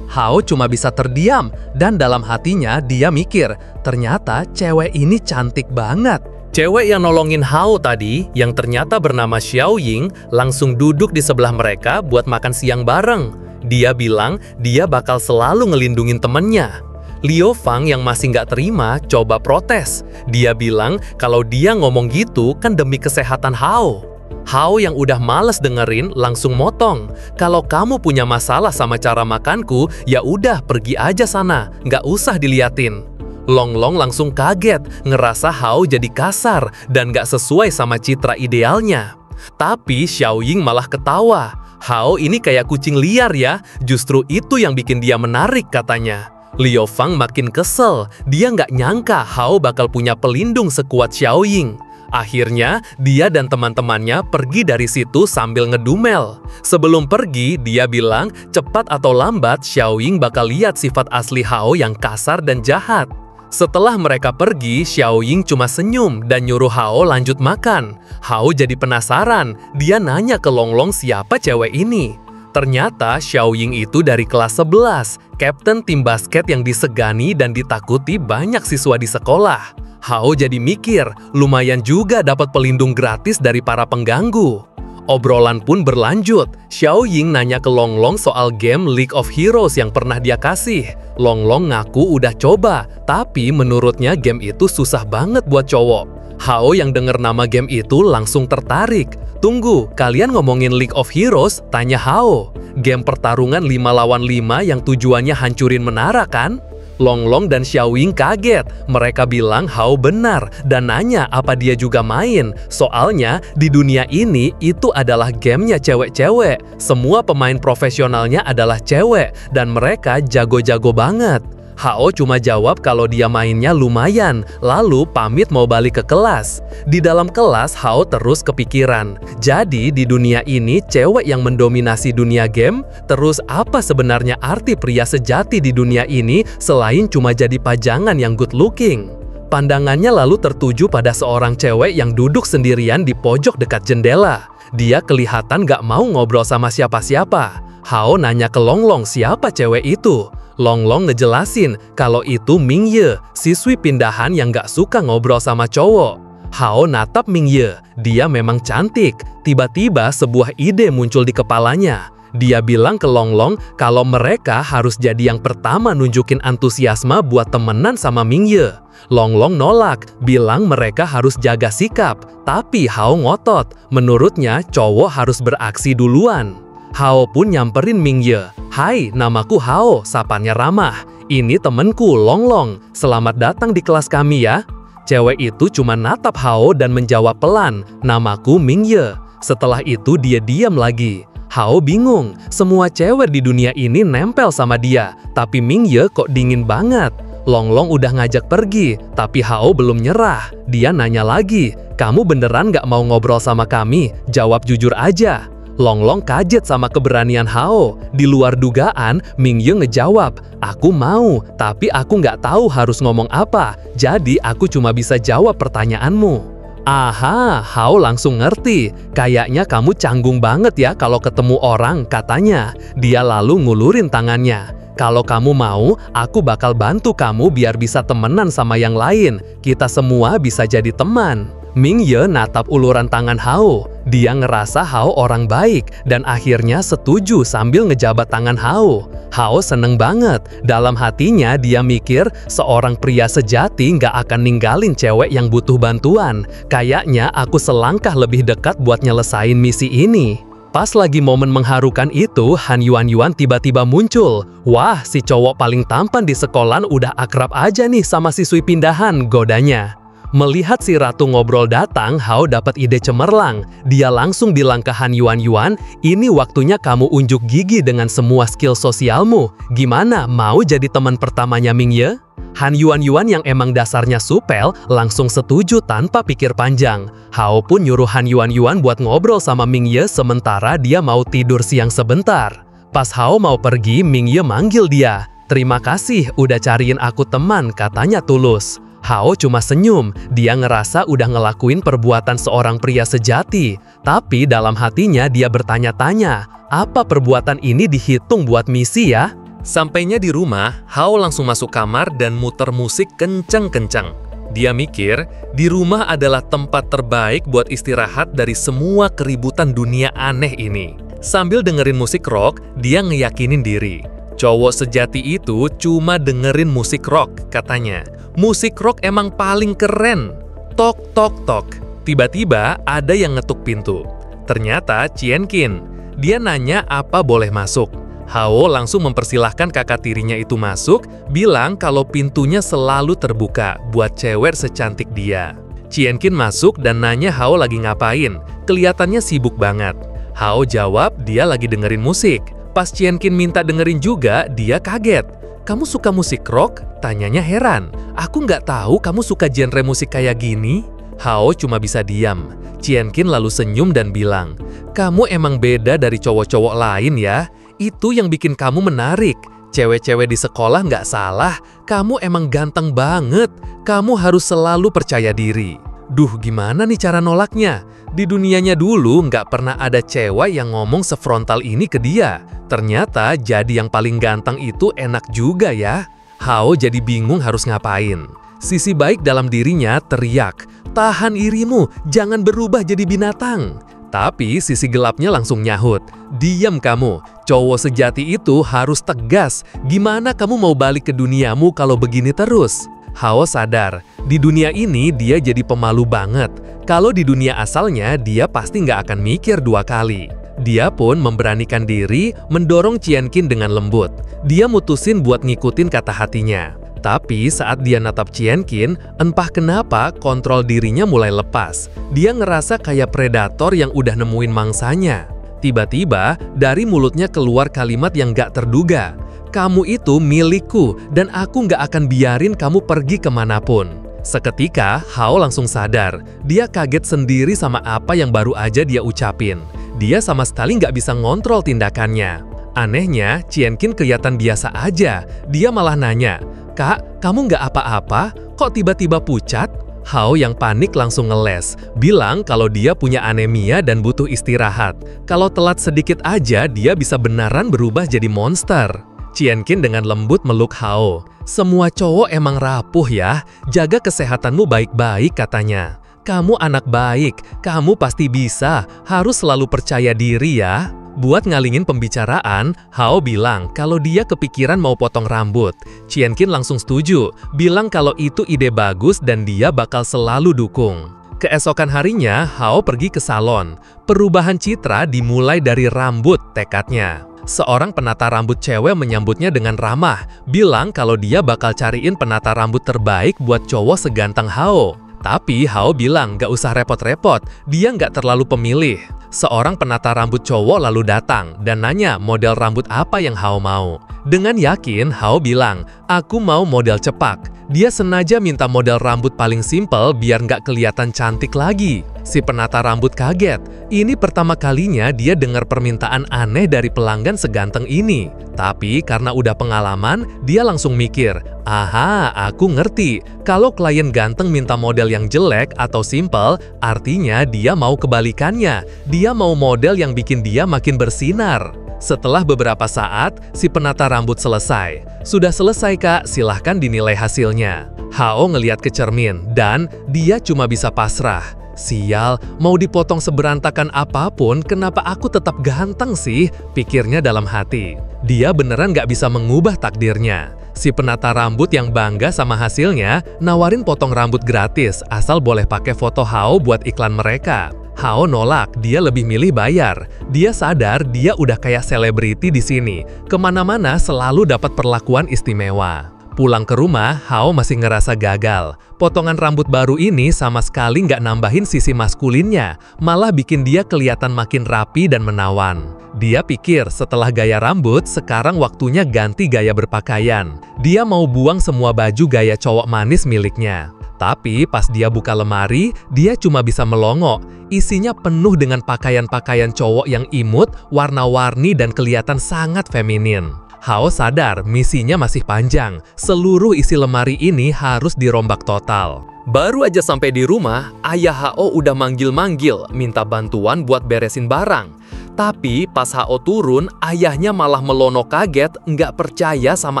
Hao cuma bisa terdiam, dan dalam hatinya dia mikir, ternyata cewek ini cantik banget. Cewek yang nolongin Hao tadi, yang ternyata bernama Xiao Ying, langsung duduk di sebelah mereka buat makan siang bareng. Dia bilang dia bakal selalu ngelindungin temennya. Liao Fang yang masih nggak terima coba protes. Dia bilang kalau dia ngomong gitu kan demi kesehatan Hao. Hao yang udah males dengerin langsung motong. Kalau kamu punya masalah sama cara makanku, ya udah pergi aja sana, nggak usah diliatin. Longlong langsung kaget, ngerasa Hao jadi kasar dan nggak sesuai sama citra idealnya. Tapi Xiao Ying malah ketawa. Hao ini kayak kucing liar ya, justru itu yang bikin dia menarik katanya. Liao Fang makin kesel, dia nggak nyangka Hao bakal punya pelindung sekuat Xiao Ying. Akhirnya, dia dan teman-temannya pergi dari situ sambil ngedumel. Sebelum pergi, dia bilang cepat atau lambat Xiao Ying bakal lihat sifat asli Hao yang kasar dan jahat. Setelah mereka pergi, Xiao Ying cuma senyum dan nyuruh Hao lanjut makan. Hao jadi penasaran, dia nanya ke Longlong siapa cewek ini. Ternyata Xiao Ying itu dari kelas 11, kapten tim basket yang disegani dan ditakuti banyak siswa di sekolah. Hao jadi mikir, lumayan juga dapat pelindung gratis dari para pengganggu. Obrolan pun berlanjut. Xiao Ying nanya ke Longlong soal game League of Heroes yang pernah dia kasih. Longlong ngaku udah coba, tapi menurutnya game itu susah banget buat cowok. Hao yang dengar nama game itu langsung tertarik. Tunggu, kalian ngomongin League of Heroes? Tanya Hao. Game pertarungan 5 lawan 5 yang tujuannya hancurin menara kan? Longlong dan Xiaowing kaget. Mereka bilang Hao benar dan nanya apa dia juga main. Soalnya di dunia ini itu adalah gamenya cewek-cewek. Semua pemain profesionalnya adalah cewek dan mereka jago-jago banget. Hao cuma jawab kalau dia mainnya lumayan, lalu pamit mau balik ke kelas. Di dalam kelas, Hao terus kepikiran. Jadi di dunia ini cewek yang mendominasi dunia game, terus apa sebenarnya arti pria sejati di dunia ini selain cuma jadi pajangan yang good looking? Pandangannya lalu tertuju pada seorang cewek yang duduk sendirian di pojok dekat jendela. Dia kelihatan gak mau ngobrol sama siapa-siapa. Hao nanya ke Longlong siapa cewek itu. Longlong ngejelasin kalau itu Mingye, siswi pindahan yang gak suka ngobrol sama cowok. Hao natap Mingye, dia memang cantik. Tiba-tiba sebuah ide muncul di kepalanya. Dia bilang ke Longlong kalau mereka harus jadi yang pertama nunjukin antusiasme buat temenan sama Mingye. Longlong nolak, bilang mereka harus jaga sikap. Tapi Hao ngotot, menurutnya cowok harus beraksi duluan. Hao pun nyamperin Mingye. "Hai, namaku Hao," sapanya ramah. "Ini temenku, Longlong. Selamat datang di kelas kami ya." Cewek itu cuma natap Hao dan menjawab pelan, "Namaku Mingye." Setelah itu dia diam lagi. Hao bingung, semua cewek di dunia ini nempel sama dia, tapi Mingye kok dingin banget. Longlong udah ngajak pergi, tapi Hao belum nyerah. Dia nanya lagi, "Kamu beneran gak mau ngobrol sama kami? Jawab jujur aja." Longlong kaget sama keberanian Hao. Di luar dugaan, Mingye ngejawab, "Aku mau, tapi aku nggak tahu harus ngomong apa. Jadi aku cuma bisa jawab pertanyaanmu." Aha, Hao langsung ngerti. "Kayaknya kamu canggung banget ya kalau ketemu orang," katanya. Dia lalu ngulurin tangannya. "Kalau kamu mau, aku bakal bantu kamu biar bisa temenan sama yang lain. Kita semua bisa jadi teman." Mingye natap uluran tangan Hao. Dia ngerasa Hao orang baik dan akhirnya setuju sambil ngejabat tangan Hao. Hao seneng banget. Dalam hatinya dia mikir seorang pria sejati nggak akan ninggalin cewek yang butuh bantuan. Kayaknya aku selangkah lebih dekat buat nyelesain misi ini. Pas lagi momen mengharukan itu, Han Yuan tiba-tiba muncul. "Wah, si cowok paling tampan di sekolah udah akrab aja nih sama siswi pindahan," godanya. Melihat si ratu ngobrol datang, Hao dapat ide cemerlang. Dia langsung bilang ke Han Yuan, "Ini waktunya kamu unjuk gigi dengan semua skill sosialmu. Gimana, mau jadi teman pertamanya Mingye?" Han Yuan yang emang dasarnya supel, langsung setuju tanpa pikir panjang. Hao pun nyuruh Han Yuan buat ngobrol sama Mingye sementara dia mau tidur siang sebentar. Pas Hao mau pergi, Mingye manggil dia. "Terima kasih udah cariin aku teman," katanya tulus. Hao cuma senyum, dia ngerasa udah ngelakuin perbuatan seorang pria sejati. Tapi dalam hatinya dia bertanya-tanya, apa perbuatan ini dihitung buat misi ya? Sampainya di rumah, Hao langsung masuk kamar dan muter musik kenceng-kenceng. Dia mikir, di rumah adalah tempat terbaik buat istirahat dari semua keributan dunia aneh ini. Sambil dengerin musik rock, dia ngeyakinin diri. Cowok sejati itu cuma dengerin musik rock, katanya. Musik rock emang paling keren. Tok, tok, tok. Tiba-tiba ada yang ngetuk pintu. Ternyata Qianqin. Dia nanya apa boleh masuk. Hao langsung mempersilahkan kakak tirinya itu masuk, bilang kalau pintunya selalu terbuka buat cewek secantik dia. Qianqin masuk dan nanya Hao lagi ngapain. Kelihatannya sibuk banget. Hao jawab dia lagi dengerin musik. Pas Qianqin minta dengerin juga, dia kaget. "Kamu suka musik rock?" Tanyanya heran. "Aku nggak tahu kamu suka genre musik kayak gini." Hao cuma bisa diam. Qianqin lalu senyum dan bilang, "Kamu emang beda dari cowok-cowok lain ya. Itu yang bikin kamu menarik. Cewek-cewek di sekolah nggak salah. Kamu emang ganteng banget. Kamu harus selalu percaya diri." Duh, gimana nih cara nolaknya? Di dunianya dulu nggak pernah ada cewek yang ngomong sefrontal ini ke dia. Ternyata jadi yang paling ganteng itu enak juga ya. Hao jadi bingung harus ngapain. Sisi baik dalam dirinya teriak, "Tahan irimu, jangan berubah jadi binatang." Tapi sisi gelapnya langsung nyahut, "Diam kamu, cowok sejati itu harus tegas. Gimana kamu mau balik ke duniamu kalau begini terus?" Hao sadar, di dunia ini dia jadi pemalu banget. Kalau di dunia asalnya, dia pasti nggak akan mikir 2 kali. Dia pun memberanikan diri mendorong Qianqin dengan lembut. Dia mutusin buat ngikutin kata hatinya. Tapi saat dia natap Qianqin, entah kenapa kontrol dirinya mulai lepas. Dia ngerasa kayak predator yang udah nemuin mangsanya. Tiba-tiba, dari mulutnya keluar kalimat yang gak terduga. Kamu itu milikku, dan aku gak akan biarin kamu pergi kemanapun. Seketika, Hao langsung sadar. Dia kaget sendiri sama apa yang baru aja dia ucapin. Dia sama sekali gak bisa ngontrol tindakannya. Anehnya, Qianqin kelihatan biasa aja. Dia malah nanya, "Kak, kamu nggak apa-apa? Kok tiba-tiba pucat?" Hao yang panik langsung ngeles, bilang kalau dia punya anemia dan butuh istirahat. Kalau telat sedikit aja, dia bisa beneran berubah jadi monster. Qianqin dengan lembut meluk Hao. "Semua cowok emang rapuh ya, jaga kesehatanmu baik-baik," katanya. "Kamu anak baik, kamu pasti bisa, harus selalu percaya diri ya." Buat ngalingin pembicaraan, Hao bilang kalau dia kepikiran mau potong rambut. Qianqin langsung setuju, bilang kalau itu ide bagus dan dia bakal selalu dukung. Keesokan harinya, Hao pergi ke salon. Perubahan citra dimulai dari rambut, tekadnya. Seorang penata rambut cewek menyambutnya dengan ramah, bilang kalau dia bakal cariin penata rambut terbaik buat cowok seganteng Hao. Tapi Hao bilang gak usah repot-repot, dia nggak terlalu pemilih. Seorang penata rambut cowok lalu datang dan nanya model rambut apa yang Hao mau. Dengan yakin, Hao bilang, "Aku mau model cepak." Dia sengaja minta model rambut paling simpel biar nggak kelihatan cantik lagi. Si penata rambut kaget. Ini pertama kalinya dia dengar permintaan aneh dari pelanggan seganteng ini. Tapi karena udah pengalaman, dia langsung mikir, "Aha, aku ngerti. Kalau klien ganteng minta model yang jelek atau simpel, artinya dia mau kebalikannya. Dia mau model yang bikin dia makin bersinar." Setelah beberapa saat, si penata rambut selesai. "Sudah selesai, Kak, silahkan dinilai hasilnya." Hao ngeliat ke cermin, dan dia cuma bisa pasrah. "Sial, mau dipotong seberantakan apapun, kenapa aku tetap ganteng sih?" pikirnya dalam hati. Dia beneran gak bisa mengubah takdirnya. Si penata rambut yang bangga sama hasilnya, nawarin potong rambut gratis, asal boleh pakai foto Hao buat iklan mereka. Hao nolak, dia lebih milih bayar. Dia sadar dia udah kayak selebriti di sini. Kemana-mana selalu dapat perlakuan istimewa. Pulang ke rumah, Hao masih ngerasa gagal. Potongan rambut baru ini sama sekali nggak nambahin sisi maskulinnya, malah bikin dia kelihatan makin rapi dan menawan. Dia pikir setelah gaya rambut, sekarang waktunya ganti gaya berpakaian. Dia mau buang semua baju gaya cowok manis miliknya. Tapi pas dia buka lemari, dia cuma bisa melongo. Isinya penuh dengan pakaian-pakaian cowok yang imut, warna-warni dan kelihatan sangat feminin. Hao sadar misinya masih panjang. Seluruh isi lemari ini harus dirombak total. Baru aja sampai di rumah, ayah Hao udah manggil-manggil, minta bantuan buat beresin barang. Tapi pas Hao turun, ayahnya malah melono kaget, nggak percaya sama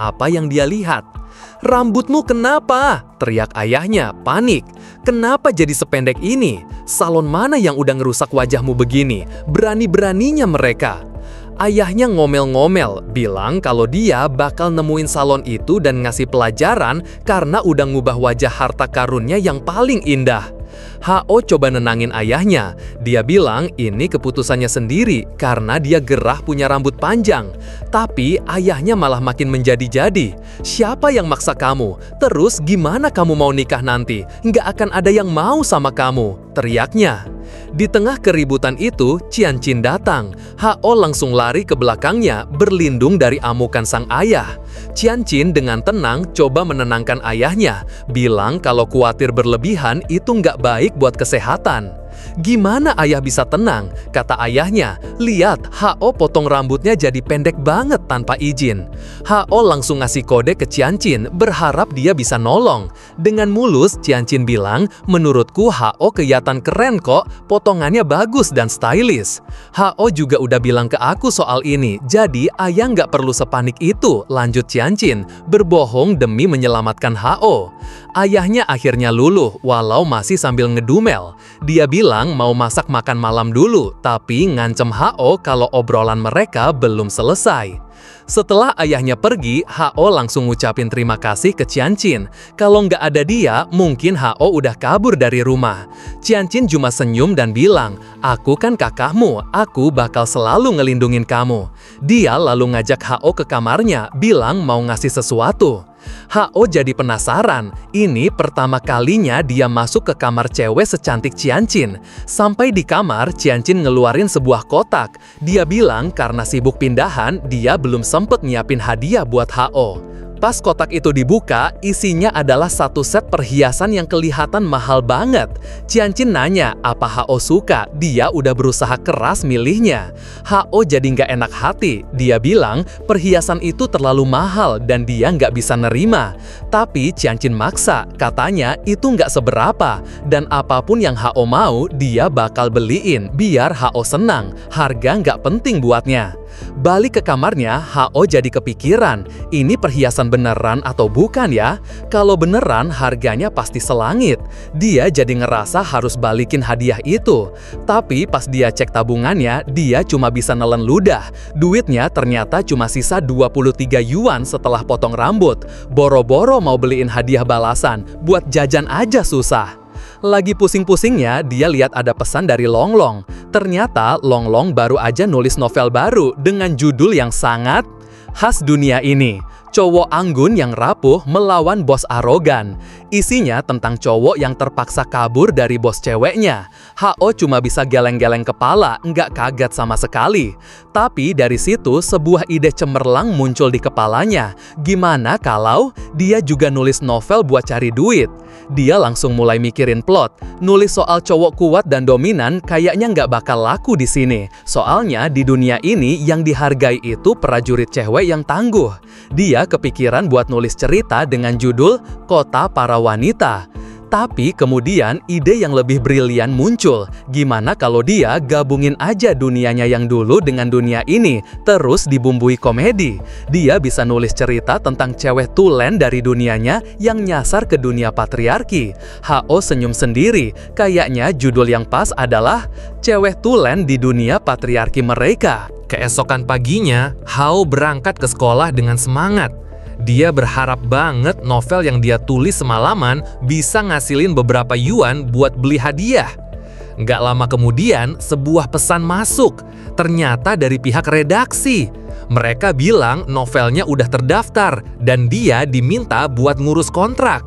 apa yang dia lihat. "Rambutmu kenapa?" teriak ayahnya, panik. "Kenapa jadi sependek ini? Salon mana yang udah ngerusak wajahmu begini? Berani-beraninya mereka." Ayahnya ngomel-ngomel, bilang kalau dia bakal nemuin salon itu dan ngasih pelajaran karena udah ngubah wajah harta karunnya yang paling indah. Hao coba nenangin ayahnya. Dia bilang ini keputusannya sendiri karena dia gerah punya rambut panjang. Tapi ayahnya malah makin menjadi-jadi. "Siapa yang maksa kamu? Terus gimana kamu mau nikah nanti? Nggak akan ada yang mau sama kamu," teriaknya. Di tengah keributan itu, Qianqin datang. Hao langsung lari ke belakangnya, berlindung dari amukan sang ayah. Qianqin dengan tenang coba menenangkan ayahnya, bilang kalau khawatir berlebihan itu nggak baik buat kesehatan. "Gimana ayah bisa tenang?" kata ayahnya. "Lihat, Hao potong rambutnya jadi pendek banget tanpa izin." Hao langsung ngasih kode ke Qianqin, berharap dia bisa nolong. Dengan mulus, Qianqin bilang, "Menurutku Hao kelihatan keren kok, potongannya bagus dan stylish." "Hao juga udah bilang ke aku soal ini, jadi ayah nggak perlu sepanik itu," lanjut Qianqin, berbohong demi menyelamatkan Hao. Ayahnya akhirnya luluh, walau masih sambil ngedumel. Dia bilang mau masak makan malam dulu, tapi ngancem Hao kalau obrolan mereka belum selesai. Setelah ayahnya pergi, Hao langsung ngucapin terima kasih ke Qianqin. Kalau nggak ada dia, mungkin Hao udah kabur dari rumah. Qianqin cuma senyum dan bilang, "Aku kan kakakmu, aku bakal selalu ngelindungin kamu." Dia lalu ngajak Hao ke kamarnya, bilang mau ngasih sesuatu. Hao jadi penasaran, ini pertama kalinya dia masuk ke kamar cewek secantik Qianqin. Sampai di kamar, Qianqin ngeluarin sebuah kotak. Dia bilang karena sibuk pindahan, dia belum sempet nyiapin hadiah buat Hao. Pas kotak itu dibuka, isinya adalah satu set perhiasan yang kelihatan mahal banget. Qianqin nanya apa Hao suka, dia udah berusaha keras milihnya. Hao jadi nggak enak hati, dia bilang perhiasan itu terlalu mahal dan dia nggak bisa nerima. Tapi Qianqin maksa, katanya itu nggak seberapa, dan apapun yang Hao mau, dia bakal beliin biar Hao senang, harga nggak penting buatnya. Balik ke kamarnya, Hao jadi kepikiran, ini perhiasan beneran atau bukan ya? Kalau beneran, harganya pasti selangit. Dia jadi ngerasa harus balikin hadiah itu. Tapi pas dia cek tabungannya, dia cuma bisa nelen ludah. Duitnya ternyata cuma sisa 23 yuan setelah potong rambut. Boro-boro mau beliin hadiah balasan, buat jajan aja susah. Lagi pusing-pusingnya, dia lihat ada pesan dari Longlong. Ternyata Longlong baru aja nulis novel baru dengan judul yang sangat khas dunia ini. Cowok anggun yang rapuh melawan bos arogan. Isinya tentang cowok yang terpaksa kabur dari bos ceweknya. Hao cuma bisa geleng-geleng kepala, nggak kaget sama sekali. Tapi dari situ sebuah ide cemerlang muncul di kepalanya. Gimana kalau dia juga nulis novel buat cari duit? Dia langsung mulai mikirin plot. Nulis soal cowok kuat dan dominan kayaknya nggak bakal laku di sini. Soalnya di dunia ini yang dihargai itu prajurit cewek yang tangguh. Dia kepikiran buat nulis cerita dengan judul Kota Para Wanita. Tapi kemudian ide yang lebih brilian muncul. Gimana kalau dia gabungin aja dunianya yang dulu dengan dunia ini, terus dibumbui komedi. Dia bisa nulis cerita tentang cewek tulen dari dunianya yang nyasar ke dunia patriarki. Hao senyum sendiri, kayaknya judul yang pas adalah Cewek Tulen di Dunia Patriarki Mereka. Keesokan paginya, Hao berangkat ke sekolah dengan semangat. Dia berharap banget novel yang dia tulis semalaman bisa ngasilin beberapa yuan buat beli hadiah. Nggak lama kemudian, sebuah pesan masuk. Ternyata dari pihak redaksi. Mereka bilang novelnya udah terdaftar dan dia diminta buat ngurus kontrak.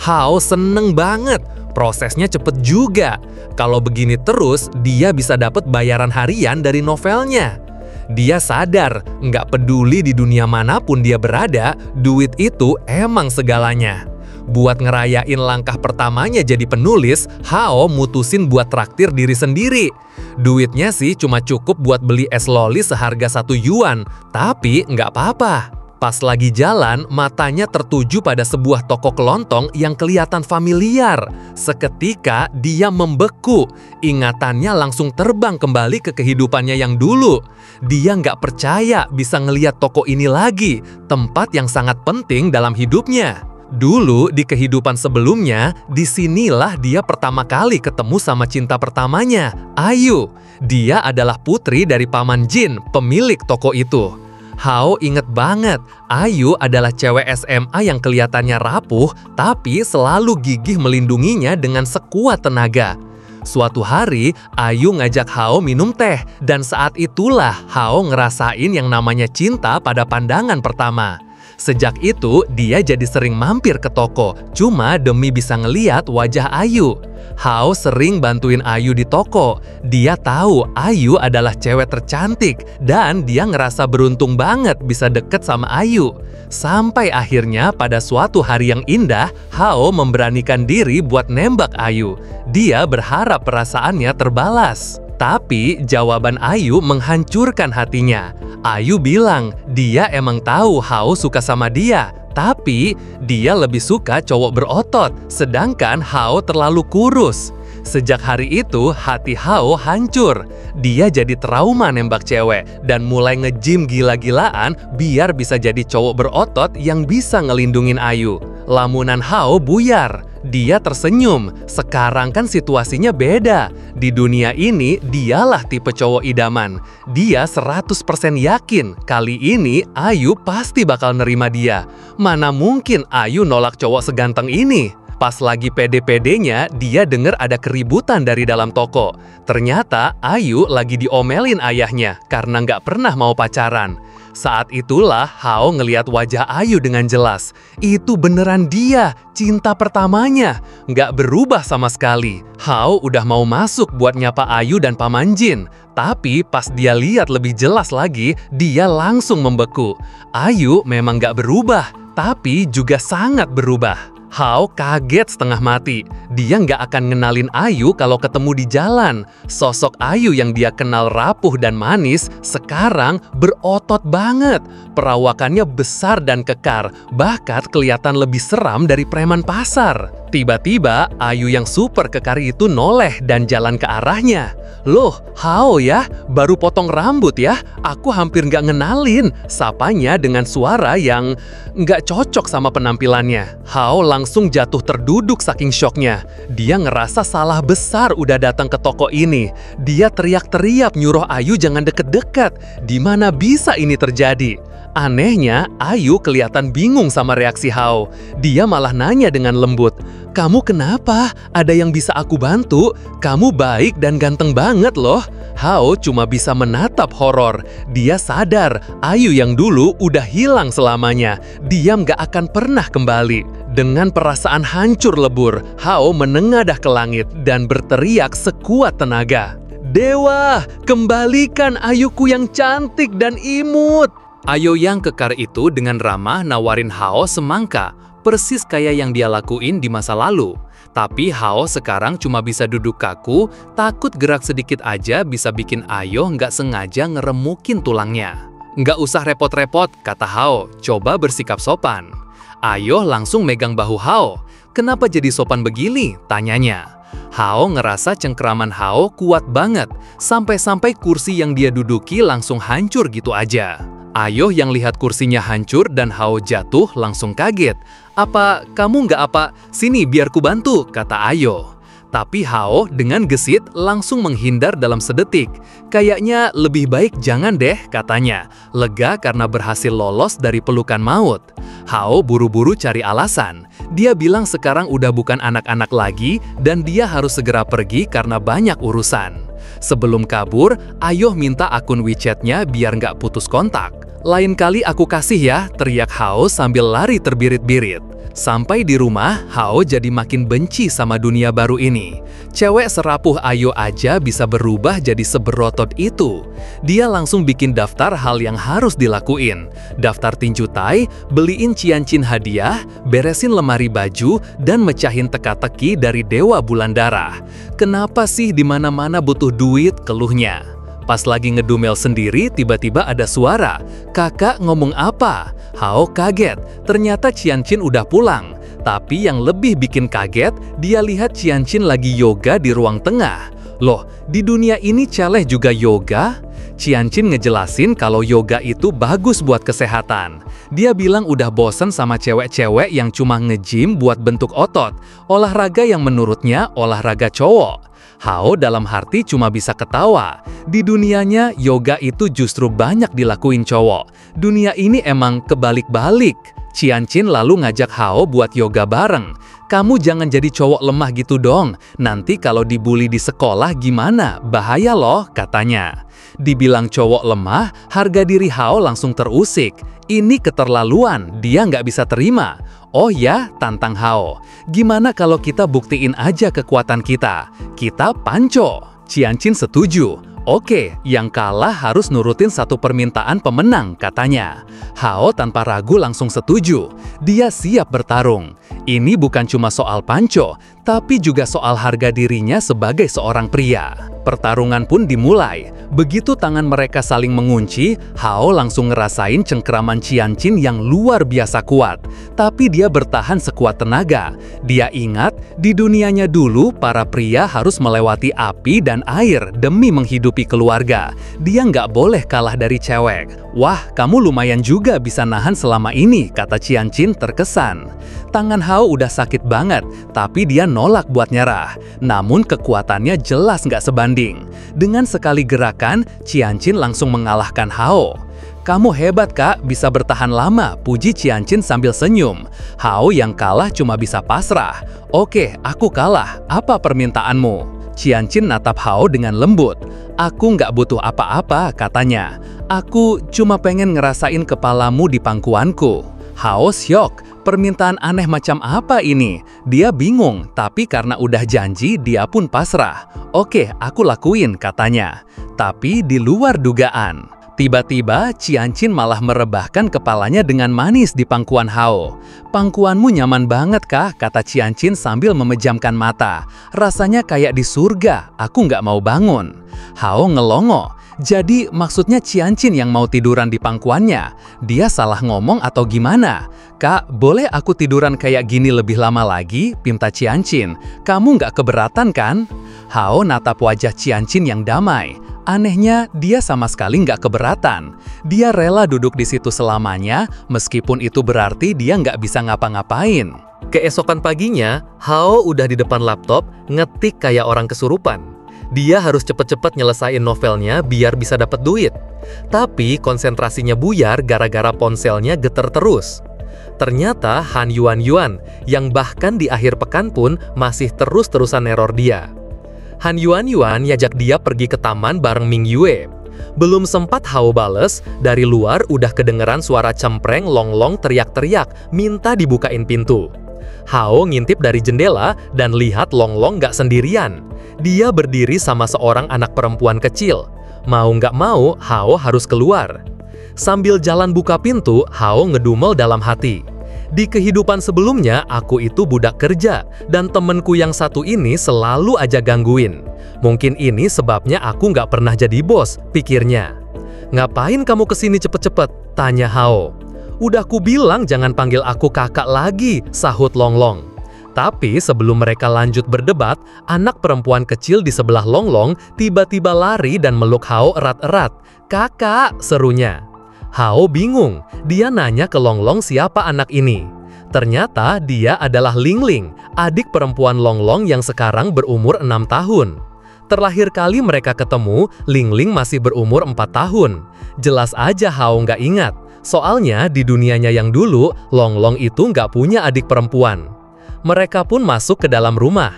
Hao seneng banget. Prosesnya cepet juga. Kalau begini terus, dia bisa dapat bayaran harian dari novelnya. Dia sadar, nggak peduli di dunia manapun dia berada, duit itu emang segalanya. Buat ngerayain langkah pertamanya jadi penulis, Hao mutusin buat traktir diri sendiri. Duitnya sih cuma cukup buat beli es loli seharga 1 yuan, tapi nggak apa-apa. Pas lagi jalan, matanya tertuju pada sebuah toko kelontong yang kelihatan familiar. Seketika, dia membeku. Ingatannya langsung terbang kembali ke kehidupannya yang dulu. Dia nggak percaya bisa ngeliat toko ini lagi, tempat yang sangat penting dalam hidupnya. Dulu, di kehidupan sebelumnya, disinilah dia pertama kali ketemu sama cinta pertamanya, Ayu. Dia adalah putri dari Paman Jin, pemilik toko itu. Hao inget banget, Ayu adalah cewek SMA yang kelihatannya rapuh, tapi selalu gigih melindunginya dengan sekuat tenaga. Suatu hari, Ayu ngajak Hao minum teh, dan saat itulah Hao ngerasain yang namanya cinta pada pandangan pertama. Sejak itu, dia jadi sering mampir ke toko, cuma demi bisa ngeliat wajah Ayu. Hao sering bantuin Ayu di toko. Dia tahu Ayu adalah cewek tercantik, dan dia ngerasa beruntung banget bisa deket sama Ayu. Sampai akhirnya pada suatu hari yang indah, Hao memberanikan diri buat nembak Ayu. Dia berharap perasaannya terbalas. Tapi jawaban Ayu menghancurkan hatinya. Ayu bilang dia emang tahu Hao suka sama dia, tapi dia lebih suka cowok berotot, sedangkan Hao terlalu kurus. Sejak hari itu, hati Hao hancur. Dia jadi trauma nembak cewek dan mulai nge-gym gila-gilaan biar bisa jadi cowok berotot yang bisa ngelindungin Ayu. Lamunan Hao buyar. Dia tersenyum. Sekarang kan situasinya beda. Di dunia ini, dialah tipe cowok idaman. Dia 100% yakin kali ini Ayu pasti bakal nerima dia. Mana mungkin Ayu nolak cowok seganteng ini? Pas lagi pede-pedenya, dia dengar ada keributan dari dalam toko. Ternyata Ayu lagi diomelin ayahnya karena nggak pernah mau pacaran. Saat itulah Hao ngeliat wajah Ayu dengan jelas. Itu beneran dia, cinta pertamanya. Nggak berubah sama sekali. Hao udah mau masuk buat nyapa Ayu dan Paman Jin. Tapi pas dia lihat lebih jelas lagi, dia langsung membeku. Ayu memang nggak berubah, tapi juga sangat berubah. Hao kaget setengah mati. Dia nggak akan ngenalin Ayu kalau ketemu di jalan. Sosok Ayu yang dia kenal rapuh dan manis, sekarang berotot banget. Perawakannya besar dan kekar, bahkan kelihatan lebih seram dari preman pasar. Tiba-tiba, Ayu yang super kekar itu noleh dan jalan ke arahnya. Loh, Hao ya? Baru potong rambut ya? Aku hampir nggak ngenalin. Sapanya dengan suara yang nggak cocok sama penampilannya. Hao langsung jatuh terduduk saking syoknya. Dia ngerasa salah besar udah datang ke toko ini. Dia teriak-teriak nyuruh Ayu jangan deket-deket. Di mana bisa ini terjadi? Anehnya, Ayu kelihatan bingung sama reaksi Hao. Dia malah nanya dengan lembut, "Kamu kenapa? Ada yang bisa aku bantu? Kamu baik dan ganteng banget loh." Hao cuma bisa menatap horor. Dia sadar, Ayu yang dulu udah hilang selamanya. Dia nggak akan pernah kembali. Dengan perasaan hancur lebur, Hao menengadah ke langit dan berteriak sekuat tenaga. "Dewa, kembalikan Ayuku yang cantik dan imut!" Ayu yang kekar itu dengan ramah nawarin Hao semangka, persis kayak yang dia lakuin di masa lalu. Tapi Hao sekarang cuma bisa duduk kaku, takut gerak sedikit aja bisa bikin Ayu nggak sengaja ngeremukin tulangnya. "Nggak usah repot-repot," kata Hao, "coba bersikap sopan." Ayu langsung megang bahu Hao. "Kenapa jadi sopan begini?" tanyanya. Hao ngerasa cengkeraman Hao kuat banget, sampai-sampai kursi yang dia duduki langsung hancur gitu aja. Ayu yang lihat kursinya hancur dan Hao jatuh langsung kaget. "Apa kamu nggak apa? Sini biar ku bantu," kata Ayu. Tapi Hao dengan gesit langsung menghindar dalam sedetik. "Kayaknya lebih baik jangan deh," katanya. Lega karena berhasil lolos dari pelukan maut. Hao buru-buru cari alasan. Dia bilang sekarang udah bukan anak-anak lagi dan dia harus segera pergi karena banyak urusan. Sebelum kabur, Ayu minta akun WeChat-nya biar nggak putus kontak. "Lain kali aku kasih ya," teriak Hao sambil lari terbirit-birit. Sampai di rumah, Hao jadi makin benci sama dunia baru ini. Cewek serapuh Ayu aja bisa berubah jadi seberotot itu. Dia langsung bikin daftar hal yang harus dilakuin. Daftar tinju tai, beliin ciancin hadiah, beresin lemari baju, dan mecahin teka-teki dari Dewa Bulan Darah. "Kenapa sih di mana-mana butuh duit?" keluhnya. Pas lagi ngedumel sendiri, tiba-tiba ada suara. "Kakak ngomong apa?" Hao kaget, ternyata Ciancin udah pulang. Tapi yang lebih bikin kaget, dia lihat Ciancin lagi yoga di ruang tengah. "Loh, di dunia ini Celeh juga yoga?" Ciancin ngejelasin kalau yoga itu bagus buat kesehatan. Dia bilang udah bosen sama cewek-cewek yang cuma nge-gym buat bentuk otot, olahraga yang menurutnya olahraga cowok. Hao dalam hati cuma bisa ketawa. Di dunianya, yoga itu justru banyak dilakuin cowok. Dunia ini emang kebalik-balik. Ciancin lalu ngajak Hao buat yoga bareng. "Kamu jangan jadi cowok lemah gitu dong. Nanti kalau dibully di sekolah gimana? Bahaya loh," katanya. Dibilang cowok lemah, harga diri Hao langsung terusik. Ini keterlaluan, dia nggak bisa terima. "Oh ya," tantang Hao. "Gimana kalau kita buktiin aja kekuatan kita? Kita panco." Ciancin setuju. "Oke, yang kalah harus nurutin satu permintaan pemenang," katanya. Hao tanpa ragu langsung setuju. Dia siap bertarung. Ini bukan cuma soal panco, tapi juga soal harga dirinya sebagai seorang pria. Pertarungan pun dimulai. Begitu tangan mereka saling mengunci, Hao langsung ngerasain cengkeraman Qianqin yang luar biasa kuat. Tapi dia bertahan sekuat tenaga. Dia ingat, di dunianya dulu para pria harus melewati api dan air demi menghidupi keluarga. Dia nggak boleh kalah dari cewek. Wah, kamu lumayan juga bisa nahan selama ini, kata Qianqin terkesan. Tangan Hao udah sakit banget, tapi dia nolak buat nyerah. Namun kekuatannya jelas nggak sebanding. Dengan sekali gerakan, Qianqin langsung mengalahkan Hao. Kamu hebat kak, bisa bertahan lama, puji Qianqin sambil senyum. Hao yang kalah cuma bisa pasrah. Oke, aku kalah, apa permintaanmu? Qianqin natap Hao dengan lembut. Aku nggak butuh apa-apa, katanya. Aku cuma pengen ngerasain kepalamu di pangkuanku. Hao syok. Permintaan aneh macam apa ini? Dia bingung, tapi karena udah janji, dia pun pasrah. Oke, aku lakuin, katanya. Tapi di luar dugaan. Tiba-tiba, Qianqin malah merebahkan kepalanya dengan manis di pangkuan Hao. Pangkuanmu nyaman banget kah? Kata Qianqin sambil memejamkan mata. Rasanya kayak di surga, aku nggak mau bangun. Hao ngelongo. Jadi maksudnya Qianqin yang mau tiduran di pangkuannya? Dia salah ngomong atau gimana? Kak, boleh aku tiduran kayak gini lebih lama lagi? Pinta Qianqin. Kamu nggak keberatan kan? Hao natap wajah Qianqin yang damai. Anehnya, dia sama sekali nggak keberatan. Dia rela duduk di situ selamanya, meskipun itu berarti dia nggak bisa ngapa-ngapain. Keesokan paginya, Hao udah di depan laptop, ngetik kayak orang kesurupan. Dia harus cepet-cepet nyelesain novelnya biar bisa dapat duit. Tapi konsentrasinya buyar gara-gara ponselnya geter terus. Ternyata Han Yuan yang bahkan di akhir pekan pun masih terus-terusan neror dia. Han Yuan ngajak dia pergi ke taman bareng Ming Yue. Belum sempat Hao bales, dari luar udah kedengeran suara cempreng Longlong teriak-teriak minta dibukain pintu. Hao ngintip dari jendela dan lihat Longlong nggak sendirian. Dia berdiri sama seorang anak perempuan kecil. Mau nggak mau, Hao harus keluar. Sambil jalan buka pintu, Hao ngedumel dalam hati. Di kehidupan sebelumnya, aku itu budak kerja, dan temenku yang satu ini selalu aja gangguin. Mungkin ini sebabnya aku nggak pernah jadi bos, pikirnya. Ngapain kamu kesini cepet-cepet? Tanya Hao. Udah ku bilang jangan panggil aku kakak lagi, sahut Longlong. Tapi sebelum mereka lanjut berdebat, anak perempuan kecil di sebelah Longlong tiba-tiba lari dan meluk Hao erat-erat. Kakak, serunya. Hao bingung, dia nanya ke Longlong siapa anak ini. Ternyata dia adalah Lingling, adik perempuan Longlong yang sekarang berumur 6 tahun. Terlahir kali mereka ketemu, Lingling masih berumur 4 tahun. Jelas aja Hao nggak ingat, soalnya di dunianya yang dulu, Longlong itu nggak punya adik perempuan. Mereka pun masuk ke dalam rumah.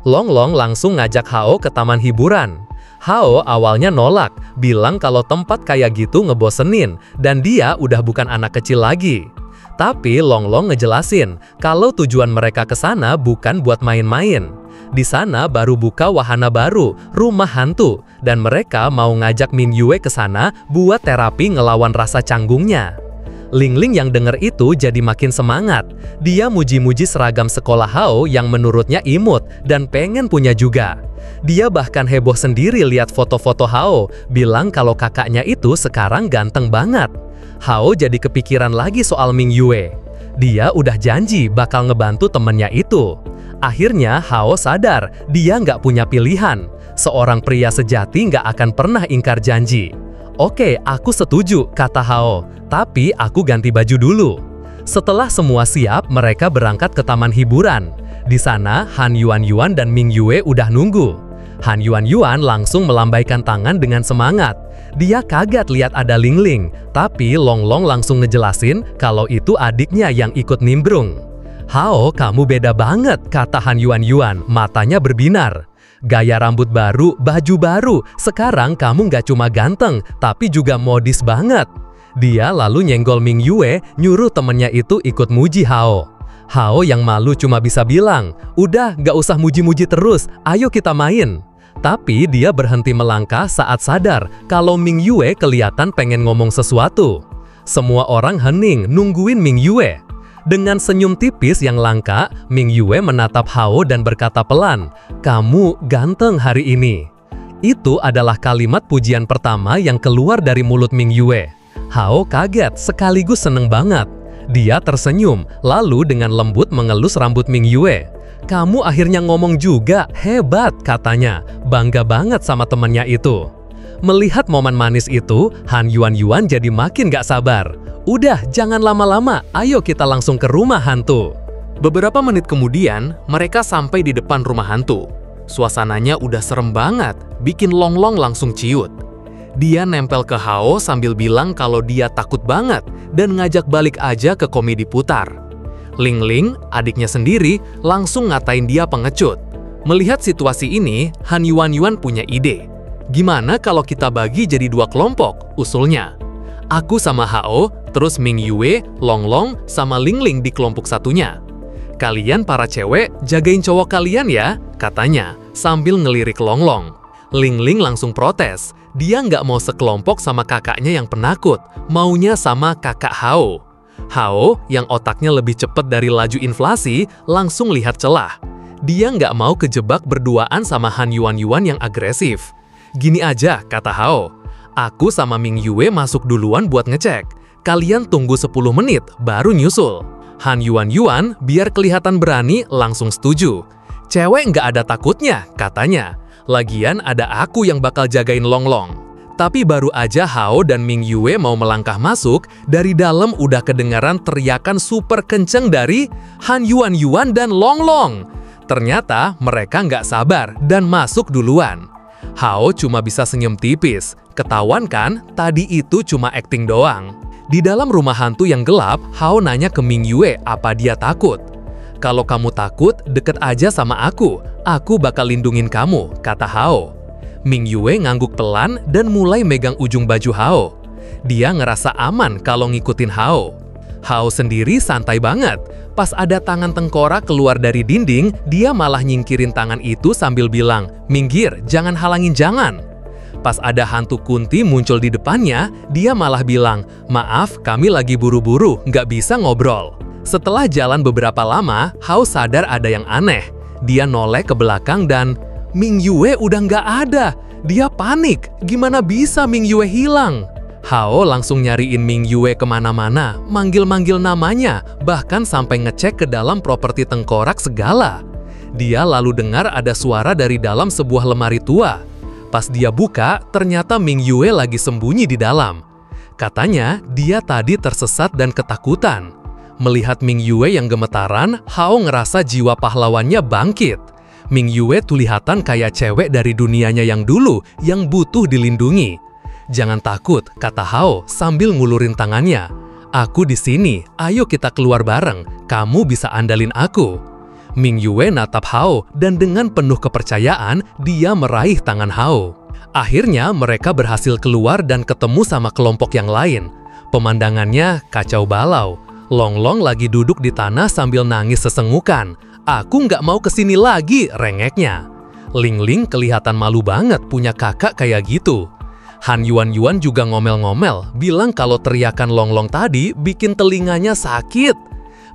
Longlong langsung ngajak Hao ke taman hiburan. Hao awalnya nolak, bilang kalau tempat kayak gitu ngebosenin, dan dia udah bukan anak kecil lagi. Tapi Longlong ngejelasin kalau tujuan mereka ke sana bukan buat main-main. Di sana baru buka wahana baru, rumah hantu, dan mereka mau ngajak Min Yue ke sana buat terapi ngelawan rasa canggungnya. Lingling yang denger itu jadi makin semangat. Dia muji-muji seragam sekolah Hao yang menurutnya imut dan pengen punya juga. Dia bahkan heboh sendiri lihat foto-foto Hao, bilang kalau kakaknya itu sekarang ganteng banget. Hao jadi kepikiran lagi soal Ming Yue. Dia udah janji bakal ngebantu temennya itu. Akhirnya Hao sadar dia nggak punya pilihan. Seorang pria sejati nggak akan pernah ingkar janji. Oke, aku setuju, kata Hao. Tapi aku ganti baju dulu. Setelah semua siap, mereka berangkat ke taman hiburan. Di sana, Han Yuan dan Ming Yue udah nunggu. Han Yuan langsung melambaikan tangan dengan semangat. Dia kaget lihat ada Lingling, tapi Longlong langsung ngejelasin kalau itu adiknya yang ikut nimbrung. Hao, kamu beda banget, kata Han Yuan, matanya berbinar. Gaya rambut baru, baju baru, sekarang kamu nggak cuma ganteng, tapi juga modis banget. Dia lalu nyenggol Ming Yue, nyuruh temennya itu ikut muji Hao. Hao yang malu cuma bisa bilang, udah nggak usah muji-muji terus, ayo kita main. Tapi dia berhenti melangkah saat sadar kalau Ming Yue kelihatan pengen ngomong sesuatu. Semua orang hening nungguin Ming Yue. Dengan senyum tipis yang langka, Ming Yue menatap Hao dan berkata pelan, kamu ganteng hari ini. Itu adalah kalimat pujian pertama yang keluar dari mulut Ming Yue. Hao kaget sekaligus seneng banget. Dia tersenyum, lalu dengan lembut mengelus rambut Ming Yue. "Kamu akhirnya ngomong juga, hebat," katanya. Bangga banget sama temannya itu. Melihat momen manis itu, Han Yuan jadi makin gak sabar. "Udah, jangan lama-lama, ayo kita langsung ke rumah hantu." Beberapa menit kemudian, mereka sampai di depan rumah hantu. Suasananya udah serem banget, bikin Longlong langsung ciut. Dia nempel ke Hao sambil bilang kalau dia takut banget dan ngajak balik aja ke komedi putar. Ling Ling, adiknya sendiri, langsung ngatain dia pengecut. Melihat situasi ini, Han Yuan punya ide. "Gimana kalau kita bagi jadi 2 kelompok?" usulnya. "Aku sama Hao, terus Ming Yue, Longlong, sama Ling Ling di kelompok satunya. Kalian para cewek, jagain cowok kalian ya," katanya, sambil ngelirik Longlong. Ling Ling langsung protes. Dia nggak mau sekelompok sama kakaknya yang penakut, maunya sama kakak Hao. Hao, yang otaknya lebih cepat dari laju inflasi, langsung lihat celah. Dia nggak mau kejebak berduaan sama Han Yuan yang agresif. "Gini aja," kata Hao. "Aku sama Ming Yue masuk duluan buat ngecek. Kalian tunggu 10 menit, baru nyusul." Han Yuan biar kelihatan berani langsung setuju. "Cewek nggak ada takutnya," katanya. "Lagian ada aku yang bakal jagain Longlong." Tapi baru aja Hao dan Ming Yue mau melangkah masuk, dari dalam udah kedengaran teriakan super kenceng dari Han Yuan dan Longlong. Ternyata mereka nggak sabar dan masuk duluan. Hao cuma bisa senyum tipis. Ketahuan kan, tadi itu cuma akting doang. Di dalam rumah hantu yang gelap, Hao nanya ke Ming Yue apa dia takut. "Kalau kamu takut, deket aja sama aku bakal lindungin kamu," kata Hao. Ming Yue ngangguk pelan dan mulai megang ujung baju Hao. Dia ngerasa aman kalau ngikutin Hao. Hao sendiri santai banget. Pas ada tangan tengkorak keluar dari dinding, dia malah nyingkirin tangan itu sambil bilang, "Minggir, jangan halangin jangan." Pas ada hantu Kunti muncul di depannya, dia malah bilang, "Maaf, kami lagi buru-buru, nggak bisa ngobrol." Setelah jalan beberapa lama, Hao sadar ada yang aneh. Dia noleh ke belakang dan Ming Yue udah nggak ada. Dia panik, gimana bisa Ming Yue hilang? Hao langsung nyariin Ming Yue kemana-mana, manggil-manggil namanya, bahkan sampai ngecek ke dalam properti tengkorak segala. Dia lalu dengar ada suara dari dalam sebuah lemari tua. Pas dia buka, ternyata Ming Yue lagi sembunyi di dalam. Katanya, dia tadi tersesat dan ketakutan. Melihat Ming Yue yang gemetaran, Hao ngerasa jiwa pahlawannya bangkit. Ming Yue kelihatan kayak cewek dari dunianya yang dulu, yang butuh dilindungi. "Jangan takut," kata Hao sambil ngulurin tangannya. "Aku di sini, ayo kita keluar bareng, kamu bisa andalin aku." Ming Yue natap Hao dan dengan penuh kepercayaan, dia meraih tangan Hao. Akhirnya mereka berhasil keluar dan ketemu sama kelompok yang lain. Pemandangannya kacau balau. Longlong lagi duduk di tanah sambil nangis sesengukan. "Aku nggak mau kesini lagi," rengeknya. Ling Ling kelihatan malu banget punya kakak kayak gitu. Han Yuan juga ngomel-ngomel, bilang kalau teriakan Longlong tadi bikin telinganya sakit.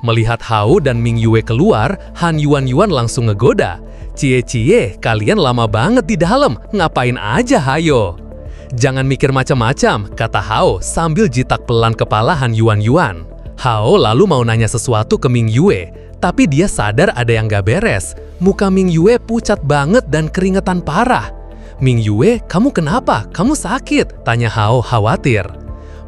Melihat Hao dan Ming Yue keluar, Han Yuan langsung ngegoda. "Cie-cie, kalian lama banget di dalam, ngapain aja hayo?" "Jangan mikir macam-macam," kata Hao sambil jitak pelan kepala Han Yuan. Hao lalu mau nanya sesuatu ke Ming Yue, tapi dia sadar ada yang gak beres. Muka Ming Yue pucat banget dan keringetan parah. "Ming Yue, kamu kenapa? Kamu sakit?" tanya Hao khawatir.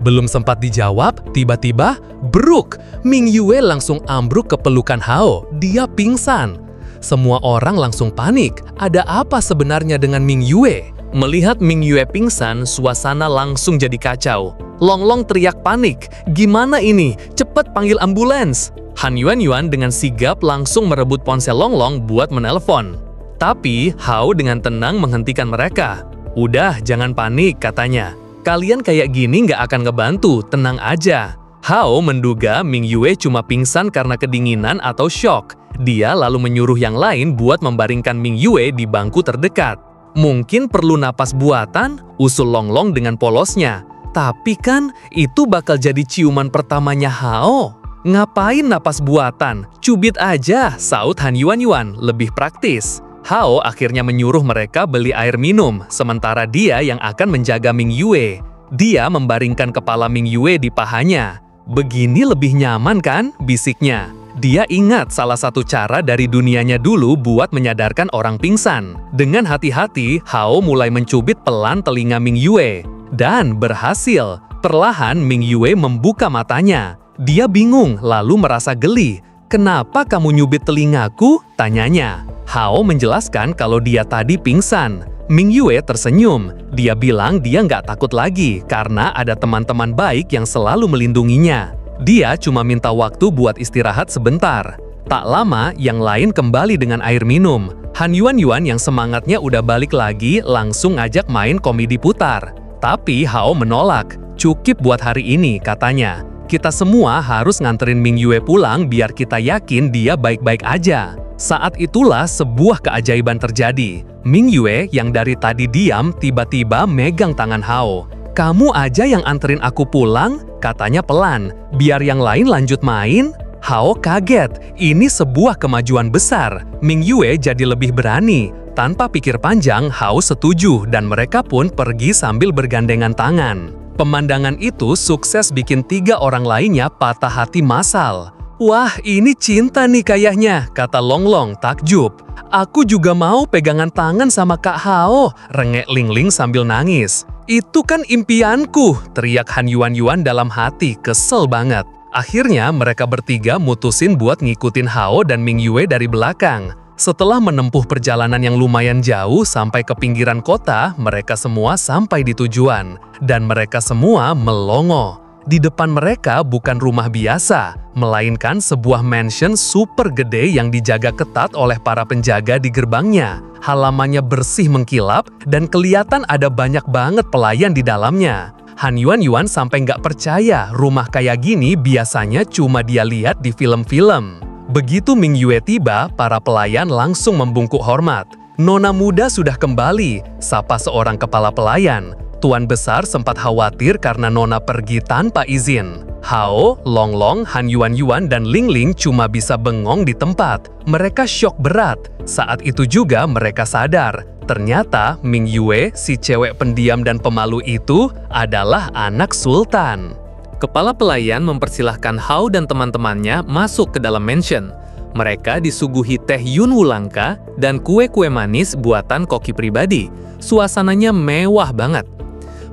Belum sempat dijawab, tiba-tiba, bruk! Ming Yue langsung ambruk ke pelukan Hao. Dia pingsan. Semua orang langsung panik. Ada apa sebenarnya dengan Ming Yue? Melihat Ming Yue pingsan, suasana langsung jadi kacau. Longlong teriak panik. "Gimana ini? Cepet panggil ambulans!" Han Yuan dengan sigap langsung merebut ponsel Longlong buat menelpon. Tapi Hao dengan tenang menghentikan mereka. "Udah, jangan panik," katanya. "Kalian kayak gini nggak akan ngebantu, tenang aja." Hao menduga Ming Yue cuma pingsan karena kedinginan atau shock. Dia lalu menyuruh yang lain buat membaringkan Ming Yue di bangku terdekat. "Mungkin perlu napas buatan?" usul Longlong dengan polosnya. "Tapi kan itu bakal jadi ciuman pertamanya Hao." "Ngapain napas buatan? Cubit aja," saut Han Yuan lebih praktis. Hao akhirnya menyuruh mereka beli air minum, sementara dia yang akan menjaga Ming Yue. Dia membaringkan kepala Ming Yue di pahanya. "Begini lebih nyaman kan?" bisiknya. Dia ingat salah satu cara dari dunianya dulu buat menyadarkan orang pingsan. Dengan hati-hati, Hao mulai mencubit pelan telinga Ming Yue. Dan berhasil. Perlahan Ming Yue membuka matanya. Dia bingung lalu merasa geli. "Kenapa kamu nyubit telingaku?" tanyanya. Hao menjelaskan kalau dia tadi pingsan. Ming Yue tersenyum. Dia bilang dia nggak takut lagi karena ada teman-teman baik yang selalu melindunginya. Dia cuma minta waktu buat istirahat sebentar. Tak lama, yang lain kembali dengan air minum. Han Yuan yang semangatnya udah balik lagi langsung ngajak main komedi putar. Tapi Hao menolak. "Cukup buat hari ini," katanya. "Kita semua harus nganterin Ming Yue pulang biar kita yakin dia baik-baik aja." Saat itulah sebuah keajaiban terjadi. Ming Yue yang dari tadi diam tiba-tiba megang tangan Hao. "Kamu aja yang anterin aku pulang?" katanya pelan. "Biar yang lain lanjut main?" Hao kaget. Ini sebuah kemajuan besar. Ming Yue jadi lebih berani. Tanpa pikir panjang, Hao setuju dan mereka pun pergi sambil bergandengan tangan. Pemandangan itu sukses bikin 3 orang lainnya patah hati massal. "Wah, ini cinta nih kayaknya," kata Longlong takjub. "Aku juga mau pegangan tangan sama Kak Hao," rengek Lingling sambil nangis. "Itu kan impianku," teriak Han Yuan dalam hati, kesel banget. Akhirnya mereka bertiga mutusin buat ngikutin Hao dan Ming Yue dari belakang. Setelah menempuh perjalanan yang lumayan jauh sampai ke pinggiran kota, mereka semua sampai di tujuan. Dan mereka semua melongo. Di depan mereka bukan rumah biasa, melainkan sebuah mansion super gede yang dijaga ketat oleh para penjaga di gerbangnya. Halamannya bersih mengkilap dan kelihatan ada banyak banget pelayan di dalamnya. Han Yuan sampai nggak percaya rumah kayak gini biasanya cuma dia lihat di film-film. Begitu Ming Yue tiba, para pelayan langsung membungkuk hormat. "Nona muda sudah kembali," sapa seorang kepala pelayan. Tuan besar sempat khawatir karena Nona pergi tanpa izin. Hao, Longlong, Han Yuan dan Lingling cuma bisa bengong di tempat. Mereka syok berat. Saat itu juga mereka sadar. Ternyata Ming Yue, si cewek pendiam dan pemalu itu, adalah anak sultan. Kepala pelayan mempersilahkan Hao dan teman-temannya masuk ke dalam mansion. Mereka disuguhi teh Yun Wulangka dan kue-kue manis buatan koki pribadi. Suasananya mewah banget.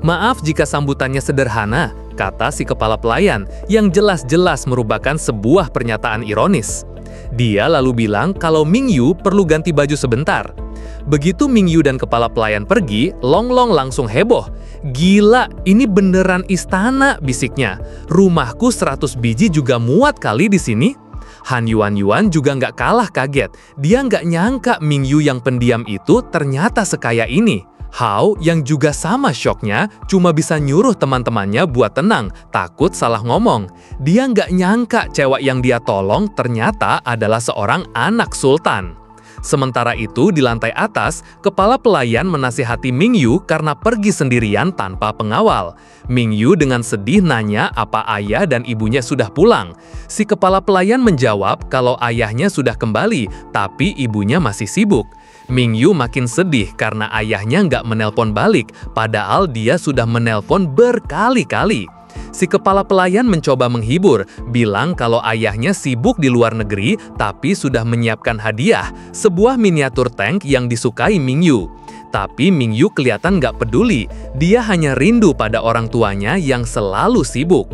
"Maaf jika sambutannya sederhana," kata si kepala pelayan yang jelas-jelas merupakan sebuah pernyataan ironis. Dia lalu bilang kalau Ming Yu perlu ganti baju sebentar. Begitu Ming Yu dan kepala pelayan pergi, Longlong langsung heboh. "Gila, ini beneran istana," bisiknya. "Rumahku 100 biji juga muat kali di sini." Han Yuan juga nggak kalah kaget. Dia nggak nyangka Ming Yu yang pendiam itu ternyata sekaya ini. Hao yang juga sama syoknya cuma bisa nyuruh teman-temannya buat tenang, takut salah ngomong. Dia nggak nyangka cewek yang dia tolong ternyata adalah seorang anak sultan. Sementara itu di lantai atas, kepala pelayan menasihati Ming Yu karena pergi sendirian tanpa pengawal. Ming Yu dengan sedih nanya apa ayah dan ibunya sudah pulang. Si kepala pelayan menjawab kalau ayahnya sudah kembali, tapi ibunya masih sibuk. Ming Yu makin sedih karena ayahnya nggak menelpon balik, padahal dia sudah menelpon berkali-kali. Si kepala pelayan mencoba menghibur, bilang kalau ayahnya sibuk di luar negeri, tapi sudah menyiapkan hadiah, sebuah miniatur tank yang disukai Ming Yu. Tapi Ming Yu kelihatan nggak peduli, dia hanya rindu pada orang tuanya yang selalu sibuk.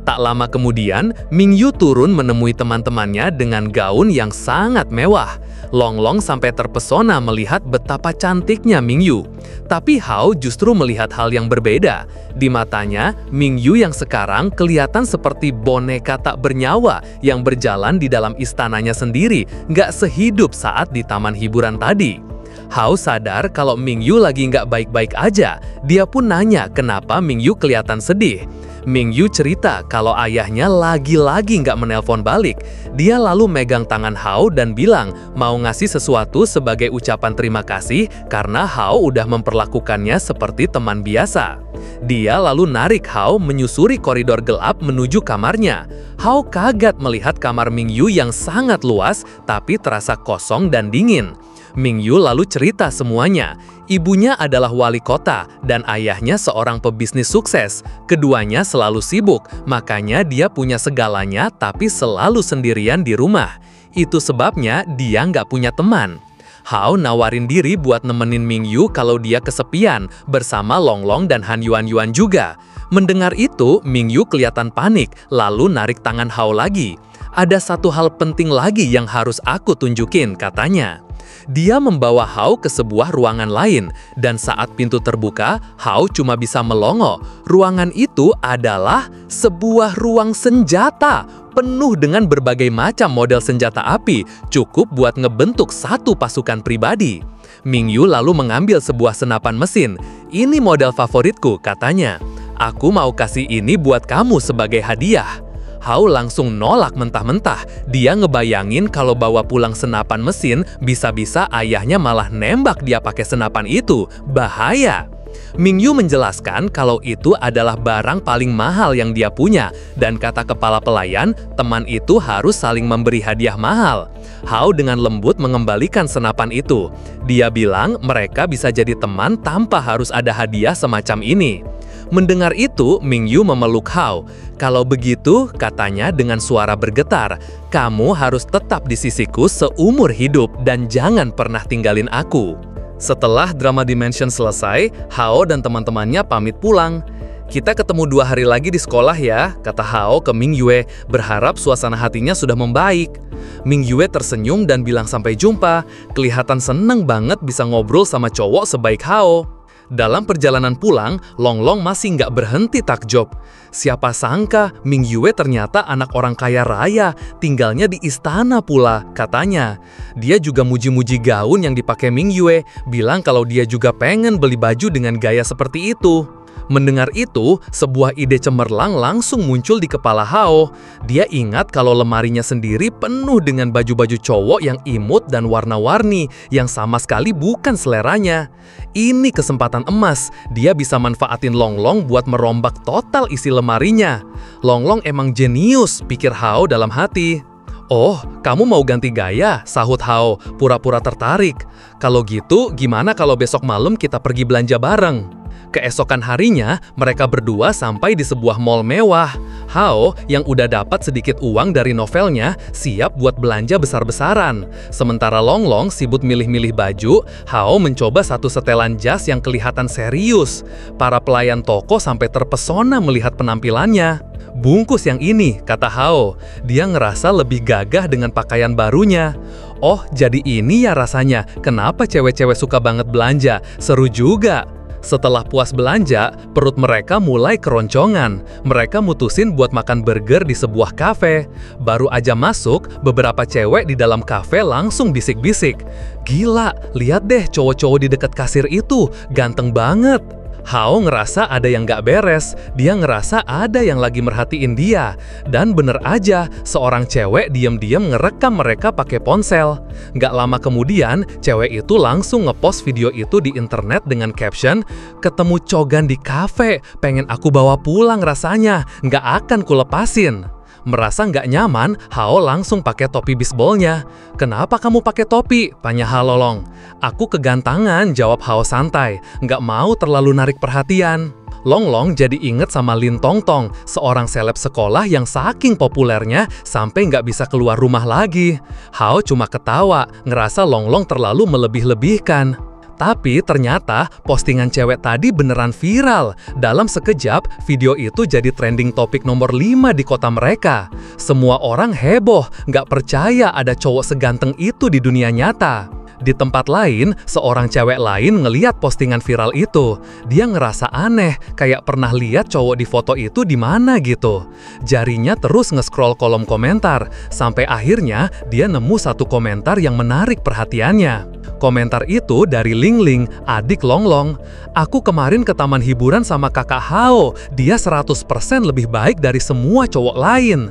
Tak lama kemudian, Ming Yu turun menemui teman-temannya dengan gaun yang sangat mewah. Longlong sampai terpesona melihat betapa cantiknya Ming Yu. Tapi Hao justru melihat hal yang berbeda. Di matanya, Ming Yu yang sekarang kelihatan seperti boneka tak bernyawa yang berjalan di dalam istananya sendiri, nggak sehidup saat di taman hiburan tadi. Hao sadar kalau Ming Yu lagi nggak baik-baik aja. Dia pun nanya kenapa Ming Yu kelihatan sedih. Ming Yu cerita kalau ayahnya lagi-lagi nggak menelpon balik. Dia lalu megang tangan Hao dan bilang mau ngasih sesuatu sebagai ucapan terima kasih karena Hao udah memperlakukannya seperti teman biasa. Dia lalu narik Hao menyusuri koridor gelap menuju kamarnya. Hao kaget melihat kamar Ming Yu yang sangat luas tapi terasa kosong dan dingin. Mingyu lalu cerita semuanya. Ibunya adalah wali kota dan ayahnya seorang pebisnis sukses. Keduanya selalu sibuk, makanya dia punya segalanya tapi selalu sendirian di rumah. Itu sebabnya dia nggak punya teman. Hao nawarin diri buat nemenin Mingyu kalau dia kesepian bersama Longlong dan Han Yuan juga. Mendengar itu, Mingyu kelihatan panik, lalu narik tangan Hao lagi. Ada satu hal penting lagi yang harus aku tunjukin, katanya. Dia membawa Hao ke sebuah ruangan lain, dan saat pintu terbuka, Hao cuma bisa melongo. Ruangan itu adalah sebuah ruang senjata, penuh dengan berbagai macam model senjata api, cukup buat ngebentuk satu pasukan pribadi. Mingyu lalu mengambil sebuah senapan mesin. Ini model favoritku, katanya. Aku mau kasih ini buat kamu sebagai hadiah. Hao langsung nolak mentah-mentah. Dia ngebayangin kalau bawa pulang senapan mesin, bisa-bisa ayahnya malah nembak dia pakai senapan itu. Bahaya. Mingyu menjelaskan kalau itu adalah barang paling mahal yang dia punya, dan kata kepala pelayan, teman itu harus saling memberi hadiah mahal. Hao dengan lembut mengembalikan senapan itu. Dia bilang mereka bisa jadi teman tanpa harus ada hadiah semacam ini. Mendengar itu, Mingyu memeluk Hao. Kalau begitu, katanya dengan suara bergetar, kamu harus tetap di sisiku seumur hidup dan jangan pernah tinggalin aku. Setelah drama Dimension selesai, Hao dan teman-temannya pamit pulang. Kita ketemu 2 hari lagi di sekolah ya, kata Hao ke Mingyue, berharap suasana hatinya sudah membaik. Mingyue tersenyum dan bilang sampai jumpa, kelihatan seneng banget bisa ngobrol sama cowok sebaik Hao. Dalam perjalanan pulang, Longlong masih nggak berhenti takjub. Siapa sangka Mingyue ternyata anak orang kaya raya, tinggalnya di istana pula, katanya. Dia juga muji-muji gaun yang dipakai Mingyue, bilang kalau dia juga pengen beli baju dengan gaya seperti itu. Mendengar itu, sebuah ide cemerlang langsung muncul di kepala Hao. Dia ingat kalau lemarinya sendiri penuh dengan baju-baju cowok yang imut dan warna-warni, yang sama sekali bukan seleranya. Ini kesempatan emas, dia bisa manfaatin Longlong buat merombak total isi lemarinya. Longlong emang jenius, pikir Hao dalam hati. Oh, kamu mau ganti gaya? Sahut Hao, pura-pura tertarik. Kalau gitu, gimana kalau besok malam kita pergi belanja bareng? Keesokan harinya, mereka berdua sampai di sebuah mall mewah. Hao, yang udah dapat sedikit uang dari novelnya, siap buat belanja besar-besaran. Sementara Longlong sibuk milih-milih baju, Hao mencoba satu setelan jas yang kelihatan serius. Para pelayan toko sampai terpesona melihat penampilannya. Bungkus yang ini, kata Hao. Dia ngerasa lebih gagah dengan pakaian barunya. Oh, jadi ini ya rasanya. Kenapa cewek-cewek suka banget belanja? Seru juga. Setelah puas belanja, perut mereka mulai keroncongan. Mereka mutusin buat makan burger di sebuah kafe. Baru aja masuk, beberapa cewek di dalam kafe langsung bisik-bisik. Gila, lihat deh cowok-cowok di dekat kasir itu, ganteng banget. Hao ngerasa ada yang gak beres, dia ngerasa ada yang lagi merhatiin dia. Dan bener aja, seorang cewek diam-diam ngerekam mereka pakai ponsel. Gak lama kemudian, cewek itu langsung ngepost video itu di internet dengan caption, "Ketemu Cogan di kafe, pengen aku bawa pulang rasanya, gak akan kulepasin." Merasa nggak nyaman, Hao langsung pakai topi bisbolnya. "Kenapa kamu pakai topi?" tanya Halolong. "Aku kegantangan," jawab Hao santai. "Nggak mau terlalu narik perhatian." Longlong jadi inget sama Lin Tongtong, seorang seleb sekolah yang saking populernya sampai nggak bisa keluar rumah lagi. Hao cuma ketawa, ngerasa Longlong terlalu melebih-lebihkan. Tapi ternyata postingan cewek tadi beneran viral. Dalam sekejap, video itu jadi trending topik nomor 5 di kota mereka. Semua orang heboh, nggak percaya ada cowok seganteng itu di dunia nyata. Di tempat lain, seorang cewek lain ngeliat postingan viral itu. Dia ngerasa aneh, kayak pernah lihat cowok di foto itu di mana gitu. Jarinya terus nge-scroll kolom komentar, sampai akhirnya dia nemu satu komentar yang menarik perhatiannya. Komentar itu dari Ling Ling, adik Longlong. "Aku kemarin ke taman hiburan sama kakak Hao, dia 100% lebih baik dari semua cowok lain."